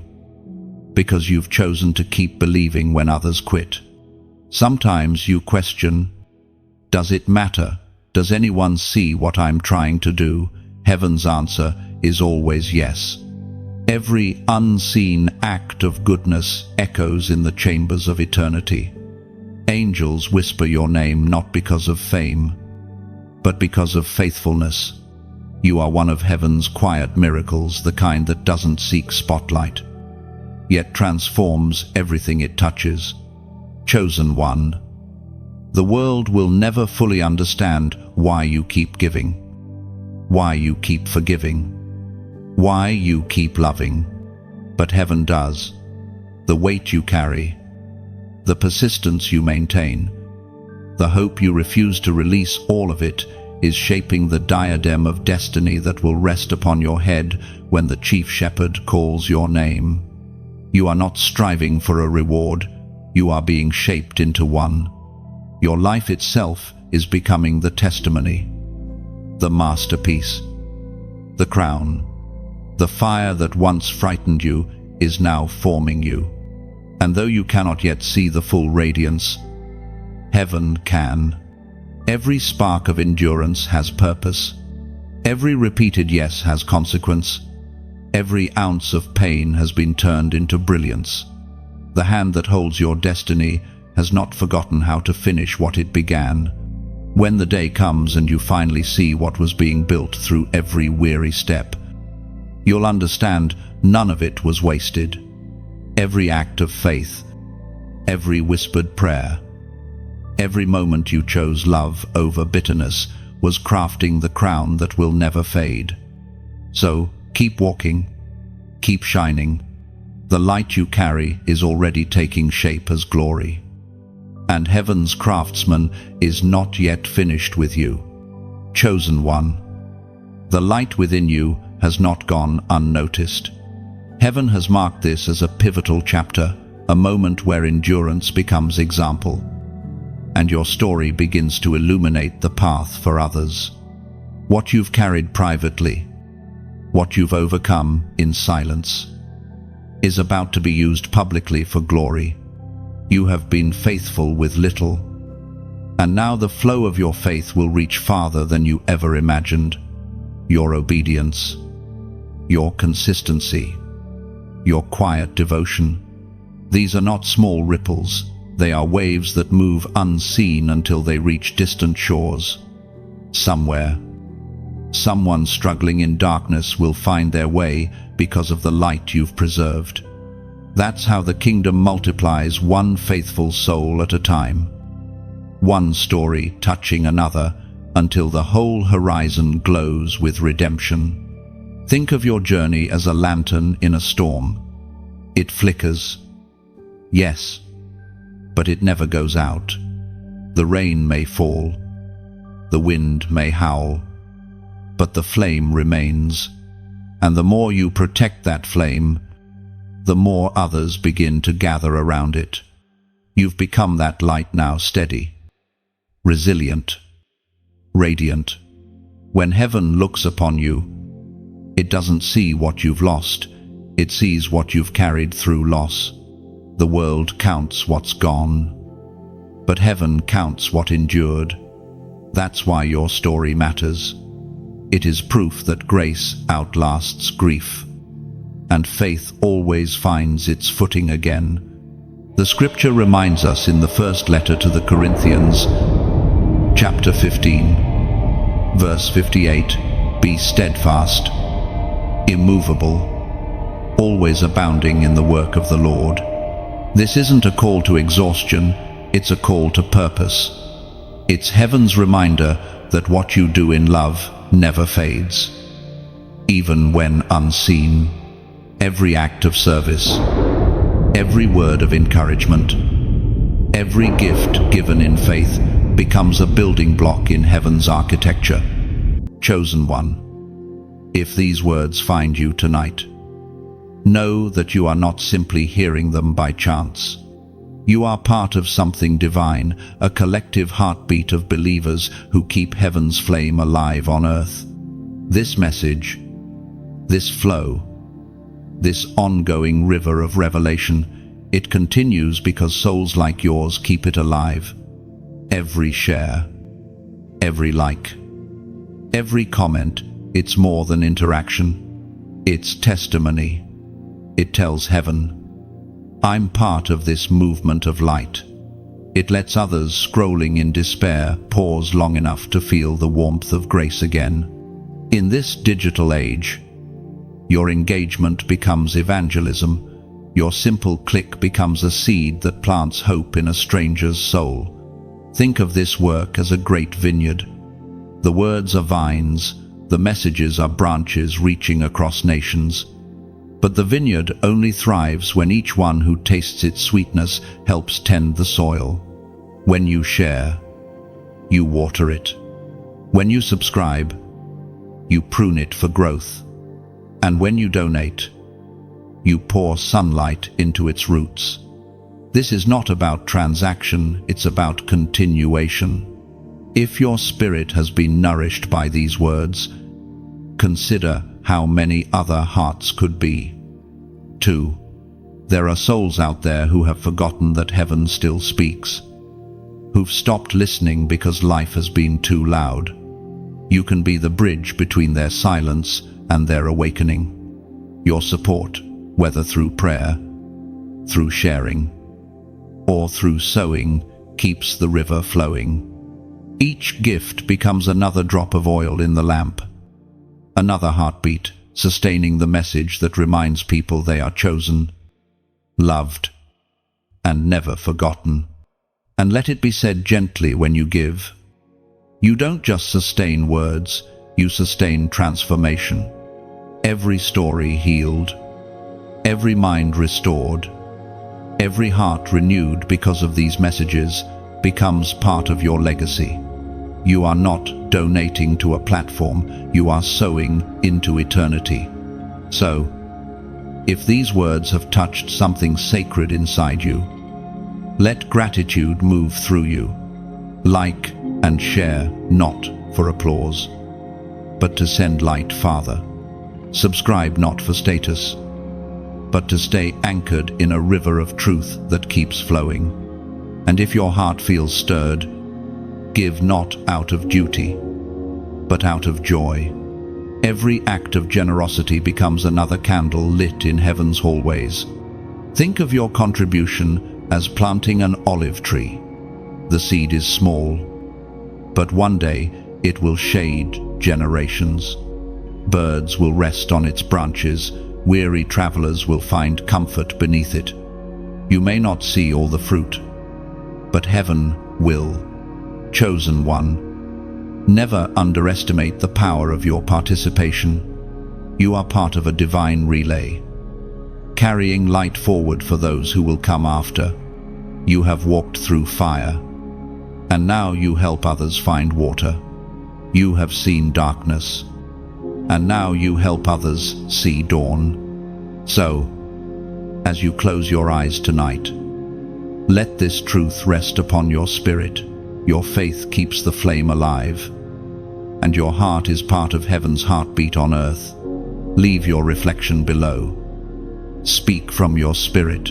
because you've chosen to keep believing when others quit. Sometimes you question, does it matter? Does anyone see what I'm trying to do? Heaven's answer is always yes. Every unseen act of goodness echoes in the chambers of eternity. Angels whisper your name not because of fame, but because of faithfulness. You are one of heaven's quiet miracles, the kind that doesn't seek spotlight, yet transforms everything it touches. Chosen one. The world will never fully understand why you keep giving, why you keep forgiving, why you keep loving. But heaven does. The weight you carry, the persistence you maintain, the hope you refuse to release, all of it is shaping the diadem of destiny that will rest upon your head when the chief shepherd calls your name. You are not striving for a reward, you are being shaped into one. Your life itself is becoming the testimony, the masterpiece, the crown. The fire that once frightened you is now forming you. And though you cannot yet see the full radiance, heaven can. Every spark of endurance has purpose. Every repeated yes has consequence. Every ounce of pain has been turned into brilliance. The hand that holds your destiny has not forgotten how to finish what it began. When the day comes and you finally see what was being built through every weary step, you'll understand none of it was wasted. Every act of faith, every whispered prayer, every moment you chose love over bitterness was crafting the crown that will never fade. So, keep walking, keep shining. The light you carry is already taking shape as glory. And heaven's craftsman is not yet finished with you. Chosen one. The light within you has not gone unnoticed. Heaven has marked this as a pivotal chapter, a moment where endurance becomes example, and your story begins to illuminate the path for others. What you've carried privately, what you've overcome in silence, is about to be used publicly for glory. You have been faithful with little, and now the flow of your faith will reach farther than you ever imagined. Your obedience, your consistency, your quiet devotion. These are not small ripples. They are waves that move unseen until they reach distant shores. Somewhere, someone struggling in darkness will find their way because of the light you've preserved. That's how the kingdom multiplies, one faithful soul at a time. One story touching another until the whole horizon glows with redemption. Think of your journey as a lantern in a storm. It flickers, yes, but it never goes out. The rain may fall, the wind may howl, but the flame remains. And the more you protect that flame, the more others begin to gather around it. You've become that light now, steady, resilient, radiant. When heaven looks upon you, it doesn't see what you've lost, it sees what you've carried through loss. The world counts what's gone, but heaven counts what endured. That's why your story matters. It is proof that grace outlasts grief, and faith always finds its footing again. The scripture reminds us in the first letter to the Corinthians, chapter 15, verse 58, "Be steadfast, immovable, always abounding in the work of the Lord." This isn't a call to exhaustion, it's a call to purpose. It's heaven's reminder that what you do in love never fades, even when unseen. Every act of service, every word of encouragement, every gift given in faith becomes a building block in heaven's architecture. Chosen one, if these words find you tonight, know that you are not simply hearing them by chance. You are part of something divine, a collective heartbeat of believers who keep heaven's flame alive on earth. This message, this flow, this ongoing river of revelation, it continues because souls like yours keep it alive. Every share, every like, every comment, it's more than interaction. It's testimony. It tells heaven, I'm part of this movement of light. It lets others scrolling in despair pause long enough to feel the warmth of grace again. In this digital age, your engagement becomes evangelism. Your simple click becomes a seed that plants hope in a stranger's soul. Think of this work as a great vineyard. The words are vines, the messages are branches reaching across nations. But the vineyard only thrives when each one who tastes its sweetness helps tend the soil. When you share, you water it. When you subscribe, you prune it for growth. And when you donate, you pour sunlight into its roots. This is not about transaction, it's about continuation. If your spirit has been nourished by these words, consider how many other hearts could be. 2. There are souls out there who have forgotten that heaven still speaks, who've stopped listening because life has been too loud. You can be the bridge between their silence and their awakening. Your support, whether through prayer, through sharing, or through sowing, keeps the river flowing. Each gift becomes another drop of oil in the lamp, another heartbeat, sustaining the message that reminds people they are chosen, loved, and never forgotten. And let it be said gently when you give. You don't just sustain words, you sustain transformation. Every story healed, every mind restored, every heart renewed because of these messages becomes part of your legacy. You are not donating to a platform, you are sowing into eternity. So, if these words have touched something sacred inside you, let gratitude move through you. Like and share, not for applause, but to send light farther. Subscribe not for status, but to stay anchored in a river of truth that keeps flowing. And if your heart feels stirred, give not out of duty, but out of joy. Every act of generosity becomes another candle lit in heaven's hallways. Think of your contribution as planting an olive tree. The seed is small, but one day it will shade generations. Birds will rest on its branches, weary travelers will find comfort beneath it. You may not see all the fruit, but heaven will. Chosen one, never underestimate the power of your participation. You are part of a divine relay, carrying light forward for those who will come after. You have walked through fire, and now you help others find water. You have seen darkness, and now you help others see dawn. So, as you close your eyes tonight, let this truth rest upon your spirit. Your faith keeps the flame alive, and your heart is part of heaven's heartbeat on earth. Leave your reflection below. Speak from your spirit,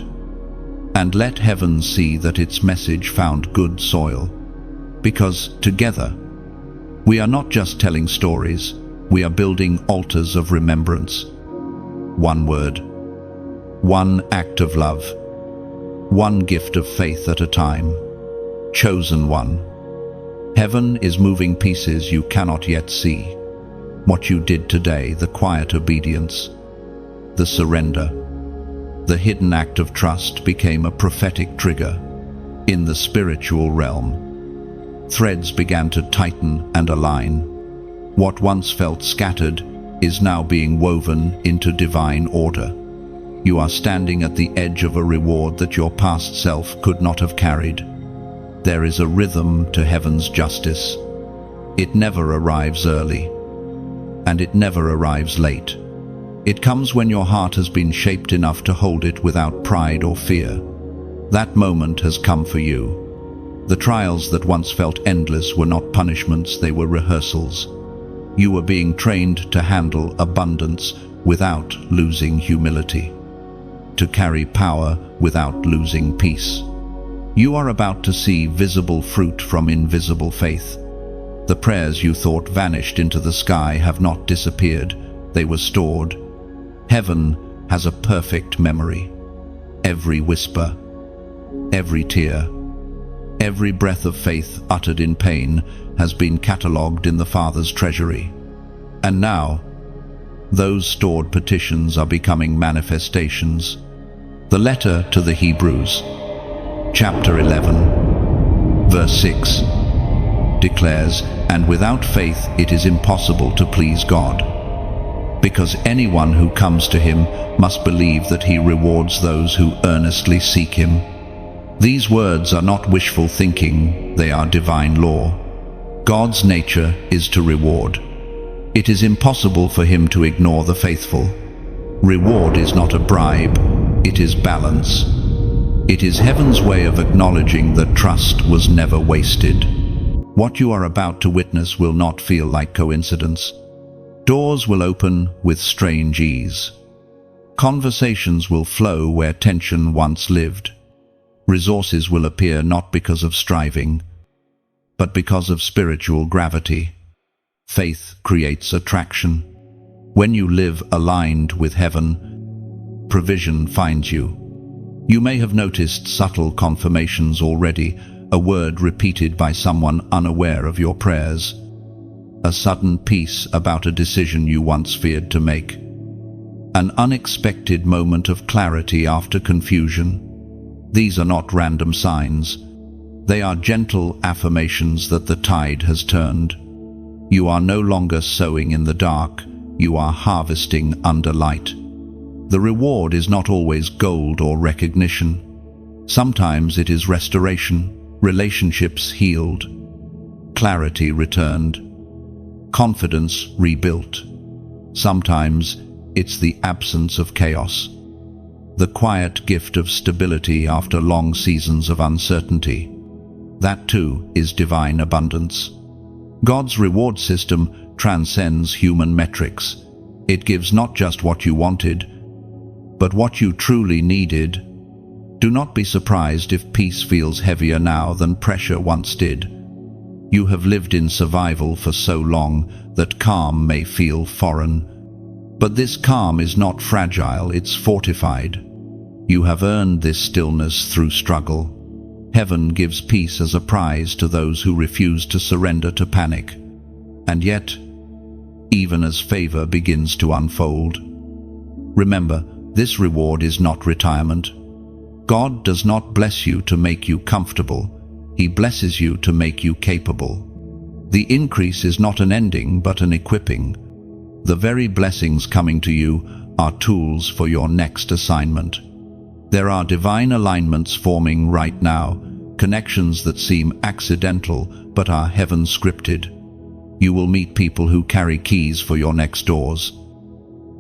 and let heaven see that its message found good soil. Because together, we are not just telling stories, we are building altars of remembrance. One word, one act of love, one gift of faith at a time. Chosen one. Heaven is moving pieces you cannot yet see. What you did today, the quiet obedience, the surrender, the hidden act of trust became a prophetic trigger. In the spiritual realm, threads began to tighten and align. What once felt scattered is now being woven into divine order. You are standing at the edge of a reward that your past self could not have carried. There is a rhythm to heaven's justice. It never arrives early, and it never arrives late. It comes when your heart has been shaped enough to hold it without pride or fear. That moment has come for you. The trials that once felt endless were not punishments, they were rehearsals. You were being trained to handle abundance without losing humility, to carry power without losing peace. You are about to see visible fruit from invisible faith. The prayers you thought vanished into the sky have not disappeared, they were stored. Heaven has a perfect memory. Every whisper, every tear, every breath of faith uttered in pain has been catalogued in the Father's treasury. And now, those stored petitions are becoming manifestations. The letter to the Hebrews, chapter 11, verse 6, declares, "And without faith it is impossible to please God, because anyone who comes to him must believe that he rewards those who earnestly seek him." These words are not wishful thinking, they are divine law. God's nature is to reward. It is impossible for him to ignore the faithful. Reward is not a bribe, it is balance. It is heaven's way of acknowledging that trust was never wasted. What you are about to witness will not feel like coincidence. Doors will open with strange ease. Conversations will flow where tension once lived. Resources will appear not because of striving, but because of spiritual gravity. Faith creates attraction. When you live aligned with heaven, provision finds you. You may have noticed subtle confirmations already, a word repeated by someone unaware of your prayers, a sudden peace about a decision you once feared to make, an unexpected moment of clarity after confusion. These are not random signs. They are gentle affirmations that the tide has turned. You are no longer sowing in the dark, you are harvesting under light. The reward is not always gold or recognition. Sometimes it is restoration, relationships healed, clarity returned, confidence rebuilt. Sometimes it's the absence of chaos, the quiet gift of stability after long seasons of uncertainty. That too is divine abundance. God's reward system transcends human metrics. It gives not just what you wanted, but what you truly needed. Do not be surprised if peace feels heavier now than pressure once did. You have lived in survival for so long that calm may feel foreign. But this calm is not fragile, it's fortified. You have earned this stillness through struggle. Heaven gives peace as a prize to those who refuse to surrender to panic. And yet, even as favor begins to unfold, remember, this reward is not retirement. God does not bless you to make you comfortable. He blesses you to make you capable. The increase is not an ending, but an equipping. The very blessings coming to you are tools for your next assignment. There are divine alignments forming right now, connections that seem accidental but are heaven-scripted. You will meet people who carry keys for your next doors,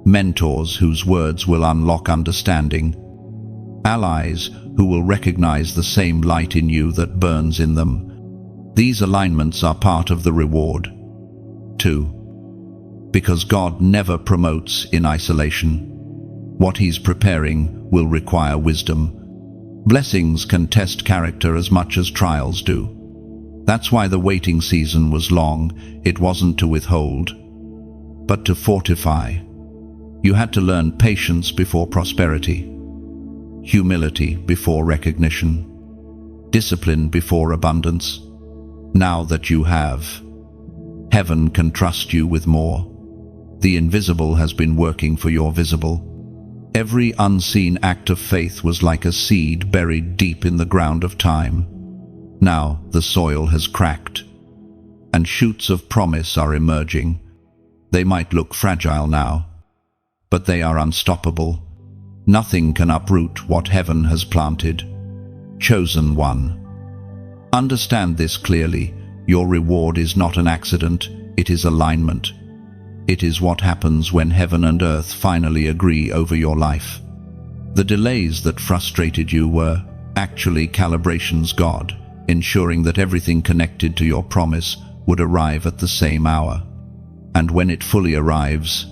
mentors whose words will unlock understanding, allies who will recognize the same light in you that burns in them. These alignments are part of the reward. 2. Because God never promotes in isolation. What He's preparing will require wisdom. Blessings can test character as much as trials do. That's why the waiting season was long. It wasn't to withhold, but to fortify. You had to learn patience before prosperity, humility before recognition, discipline before abundance. Now that you have, heaven can trust you with more. The invisible has been working for your visible. Every unseen act of faith was like a seed buried deep in the ground of time. Now the soil has cracked, and shoots of promise are emerging. They might look fragile now, but they are unstoppable. Nothing can uproot what heaven has planted. Chosen one. Understand this clearly. Your reward is not an accident, it is alignment. It is what happens when heaven and earth finally agree over your life. The delays that frustrated you were actually calibrations God, ensuring that everything connected to your promise would arrive at the same hour. And when it fully arrives,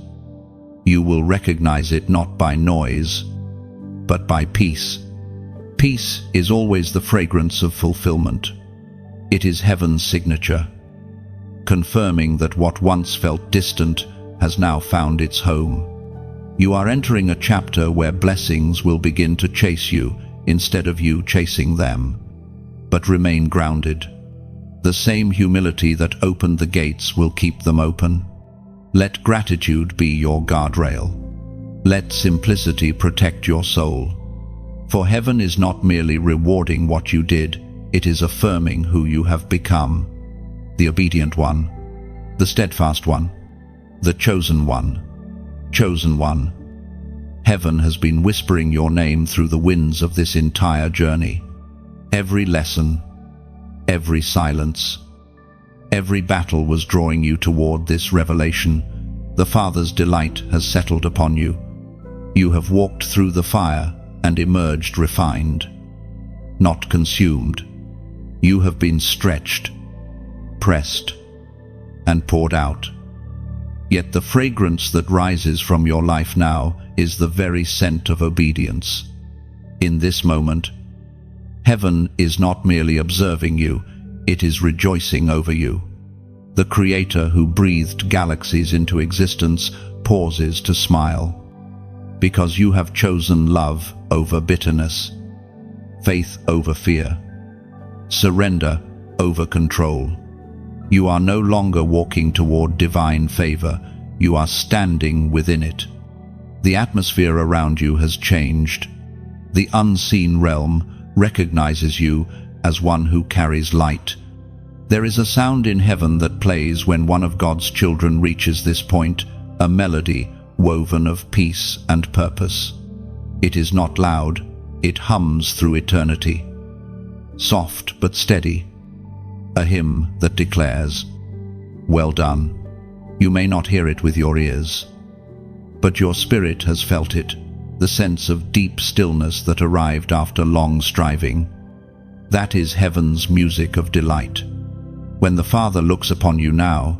you will recognize it not by noise, but by peace. Peace is always the fragrance of fulfillment. It is heaven's signature, confirming that what once felt distant has now found its home. You are entering a chapter where blessings will begin to chase you instead of you chasing them. But remain grounded. The same humility that opened the gates will keep them open. Let gratitude be your guardrail. Let simplicity protect your soul. For heaven is not merely rewarding what you did, it is affirming who you have become. The obedient one, the steadfast one, the chosen one. Chosen one. Heaven has been whispering your name through the winds of this entire journey. Every lesson, every silence, every battle was drawing you toward this revelation. The Father's delight has settled upon you. You have walked through the fire and emerged refined, not consumed. You have been stretched, pressed, and poured out. Yet the fragrance that rises from your life now is the very scent of obedience. In this moment, heaven is not merely observing you, It is rejoicing over you. The Creator who breathed galaxies into existence pauses to smile, because you have chosen love over bitterness, faith over fear, surrender over control. You are no longer walking toward divine favor, you are standing within it. The atmosphere around you has changed. The unseen realm recognizes you as one who carries light. There is a sound in heaven that plays when one of God's children reaches this point, a melody woven of peace and purpose. It is not loud, it hums through eternity. Soft but steady, a hymn that declares, "Well done." You may not hear it with your ears, but your spirit has felt it, the sense of deep stillness that arrived after long striving. That is heaven's music of delight. When the Father looks upon you now,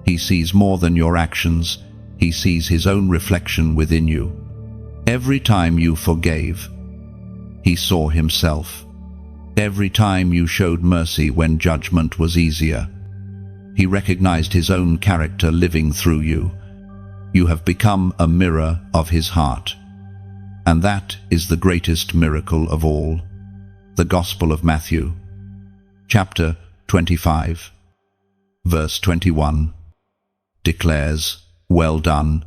He sees more than your actions, He sees His own reflection within you. Every time you forgave, He saw Himself. Every time you showed mercy when judgment was easier, He recognized His own character living through you. You have become a mirror of His heart. And that is the greatest miracle of all. The Gospel of Matthew, chapter 25, verse 21, declares, "Well done,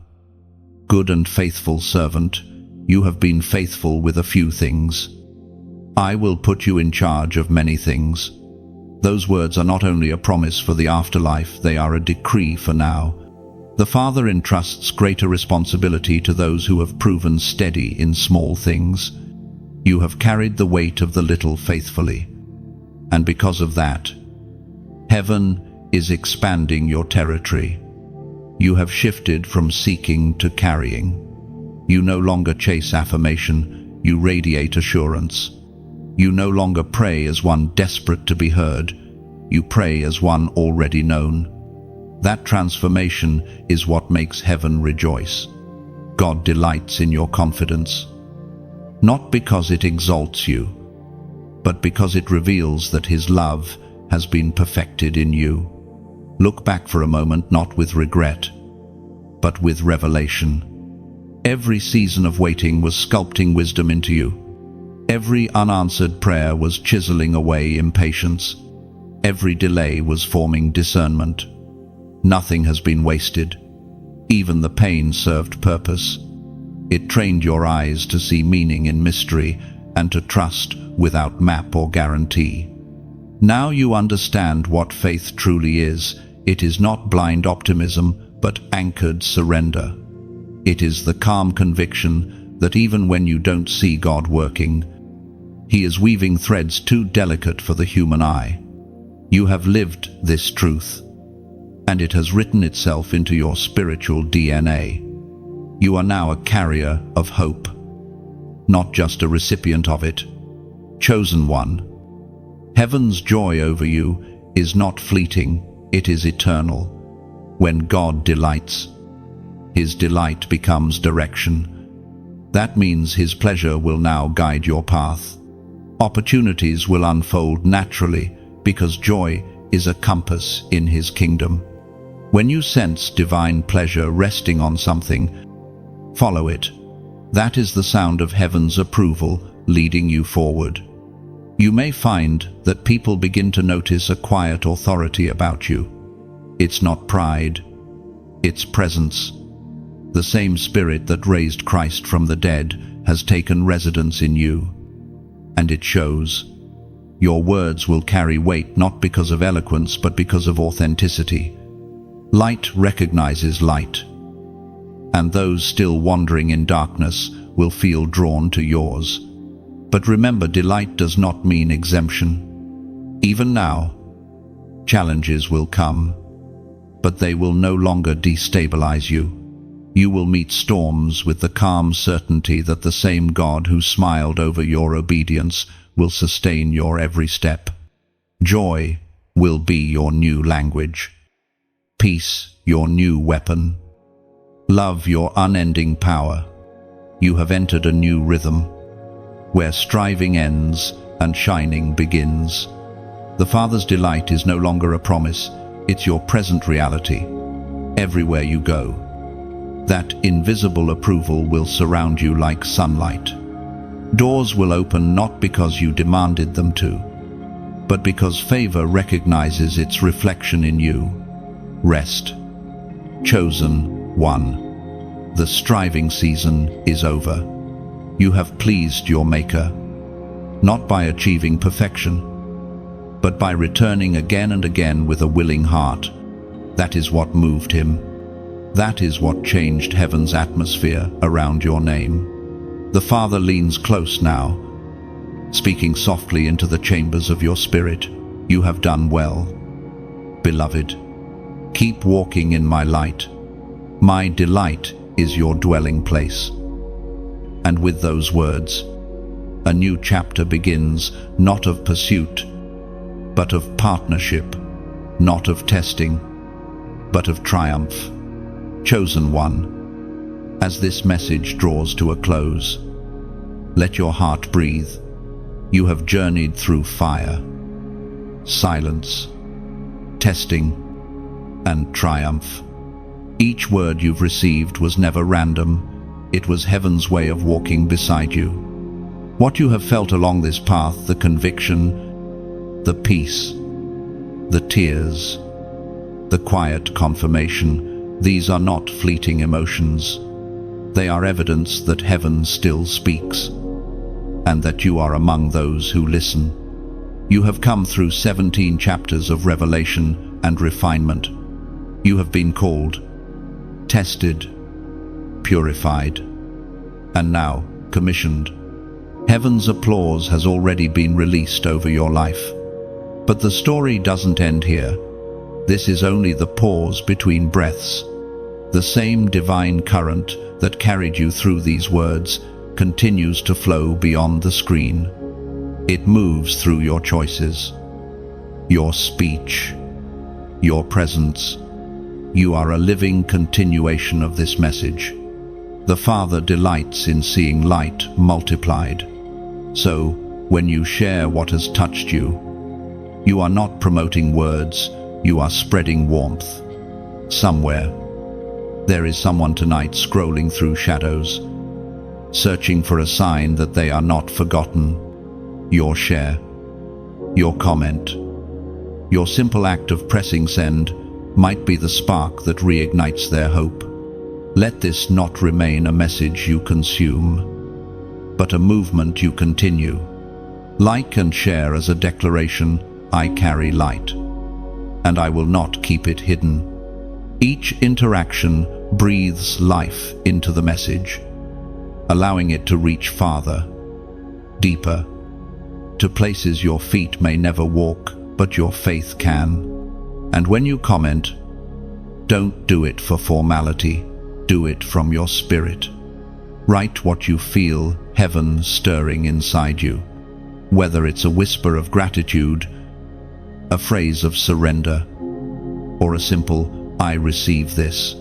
good and faithful servant. You have been faithful with a few things. I will put you in charge of many things." Those words are not only a promise for the afterlife, they are a decree for now. The Father entrusts greater responsibility to those who have proven steady in small things. You have carried the weight of the little faithfully, and because of that, heaven is expanding your territory. You have shifted from seeking to carrying. You no longer chase affirmation, you radiate assurance. You no longer pray as one desperate to be heard, you pray as one already known. That transformation is what makes heaven rejoice. God delights in your confidence, not because it exalts you, but because it reveals that His love has been perfected in you. Look back for a moment, not with regret, but with revelation. Every season of waiting was sculpting wisdom into you. Every unanswered prayer was chiseling away impatience. Every delay was forming discernment. Nothing has been wasted. Even the pain served purpose. It trained your eyes to see meaning in mystery and to trust without map or guarantee. Now you understand what faith truly is. It is not blind optimism, but anchored surrender. It is the calm conviction that even when you don't see God working, He is weaving threads too delicate for the human eye. You have lived this truth, and it has written itself into your spiritual DNA. You are now a carrier of hope, not just a recipient of it, chosen one. Heaven's joy over you is not fleeting, it is eternal. When God delights, His delight becomes direction. That means His pleasure will now guide your path. Opportunities will unfold naturally because joy is a compass in His kingdom. When you sense divine pleasure resting on something, follow it. That is the sound of heaven's approval leading you forward. You may find that people begin to notice a quiet authority about you. It's not pride, it's presence. The same Spirit that raised Christ from the dead has taken residence in you, and it shows. Your words will carry weight not because of eloquence but because of authenticity. Light recognizes light, and those still wandering in darkness will feel drawn to yours. But remember, delight does not mean exemption. Even now, challenges will come, but they will no longer destabilize you. You will meet storms with the calm certainty that the same God who smiled over your obedience will sustain your every step. Joy will be your new language. Peace, your new weapon. Love, your unending power. You have entered a new rhythm, where striving ends and shining begins. The Father's delight is no longer a promise, it's your present reality. Everywhere you go, that invisible approval will surround you like sunlight. Doors will open not because you demanded them to, but because favor recognizes its reflection in you. Rest. Chosen one. The striving season is over. You have pleased your Maker, not by achieving perfection, but by returning again and again with a willing heart. That is what moved him. That is what changed heaven's atmosphere around your name. The Father leans close now, speaking softly into the chambers of your spirit. You have done well, beloved. Keep walking in my light. My delight is your dwelling place. And with those words, a new chapter begins, not of pursuit, but of partnership, not of testing, but of triumph. Chosen one, as this message draws to a close, let your heart breathe. You have journeyed through fire, silence, testing, and triumph. Each word you've received was never random. It was heaven's way of walking beside you. What you have felt along this path, the conviction, the peace, the tears, the quiet confirmation, these are not fleeting emotions. They are evidence that heaven still speaks, and that you are among those who listen. You have come through 17 chapters of revelation and refinement. You have been called, tested, purified, and now commissioned. Heaven's applause has already been released over your life. But the story doesn't end here. This is only the pause between breaths. The same divine current that carried you through these words continues to flow beyond the screen. It moves through your choices, your speech, your presence. You are a living continuation of this message. The Father delights in seeing light multiplied. So, when you share what has touched you, you are not promoting words, you are spreading warmth. Somewhere, there is someone tonight scrolling through shadows, searching for a sign that they are not forgotten. Your share, your comment, your simple act of pressing send might be the spark that reignites their hope. Let this not remain a message you consume, but a movement you continue. Like and share as a declaration, I carry light, and I will not keep it hidden. Each interaction breathes life into the message, allowing it to reach farther, deeper, to places your feet may never walk, but your faith can. And when you comment, don't do it for formality, do it from your spirit. Write what you feel, heaven stirring inside you. Whether it's a whisper of gratitude, a phrase of surrender, or a simple, I receive this.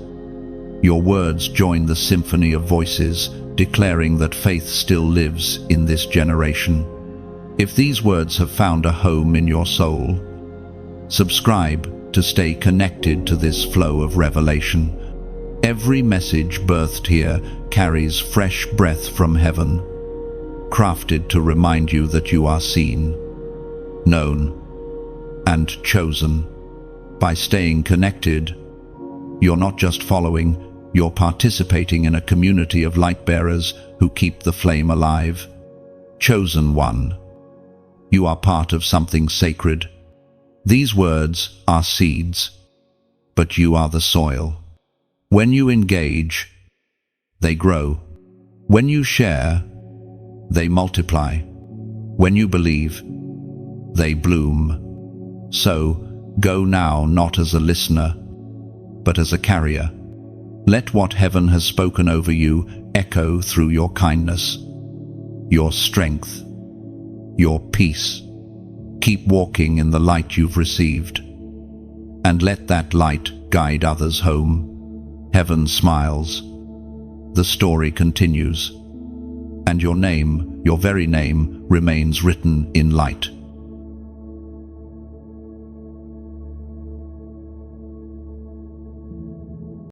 Your words join the symphony of voices, declaring that faith still lives in this generation. If these words have found a home in your soul, subscribe to stay connected to this flow of revelation. Every message birthed here carries fresh breath from heaven, crafted to remind you that you are seen, known, and chosen. By staying connected, you're not just following, you're participating in a community of light-bearers who keep the flame alive. Chosen one. You are part of something sacred. These words are seeds, but you are the soil. When you engage, they grow. When you share, they multiply. When you believe, they bloom. So, go now not as a listener, but as a carrier. Let what heaven has spoken over you echo through your kindness, your strength, your peace. Keep walking in the light you've received, and let that light guide others home. Heaven smiles. The story continues, and your name, your very name, remains written in light.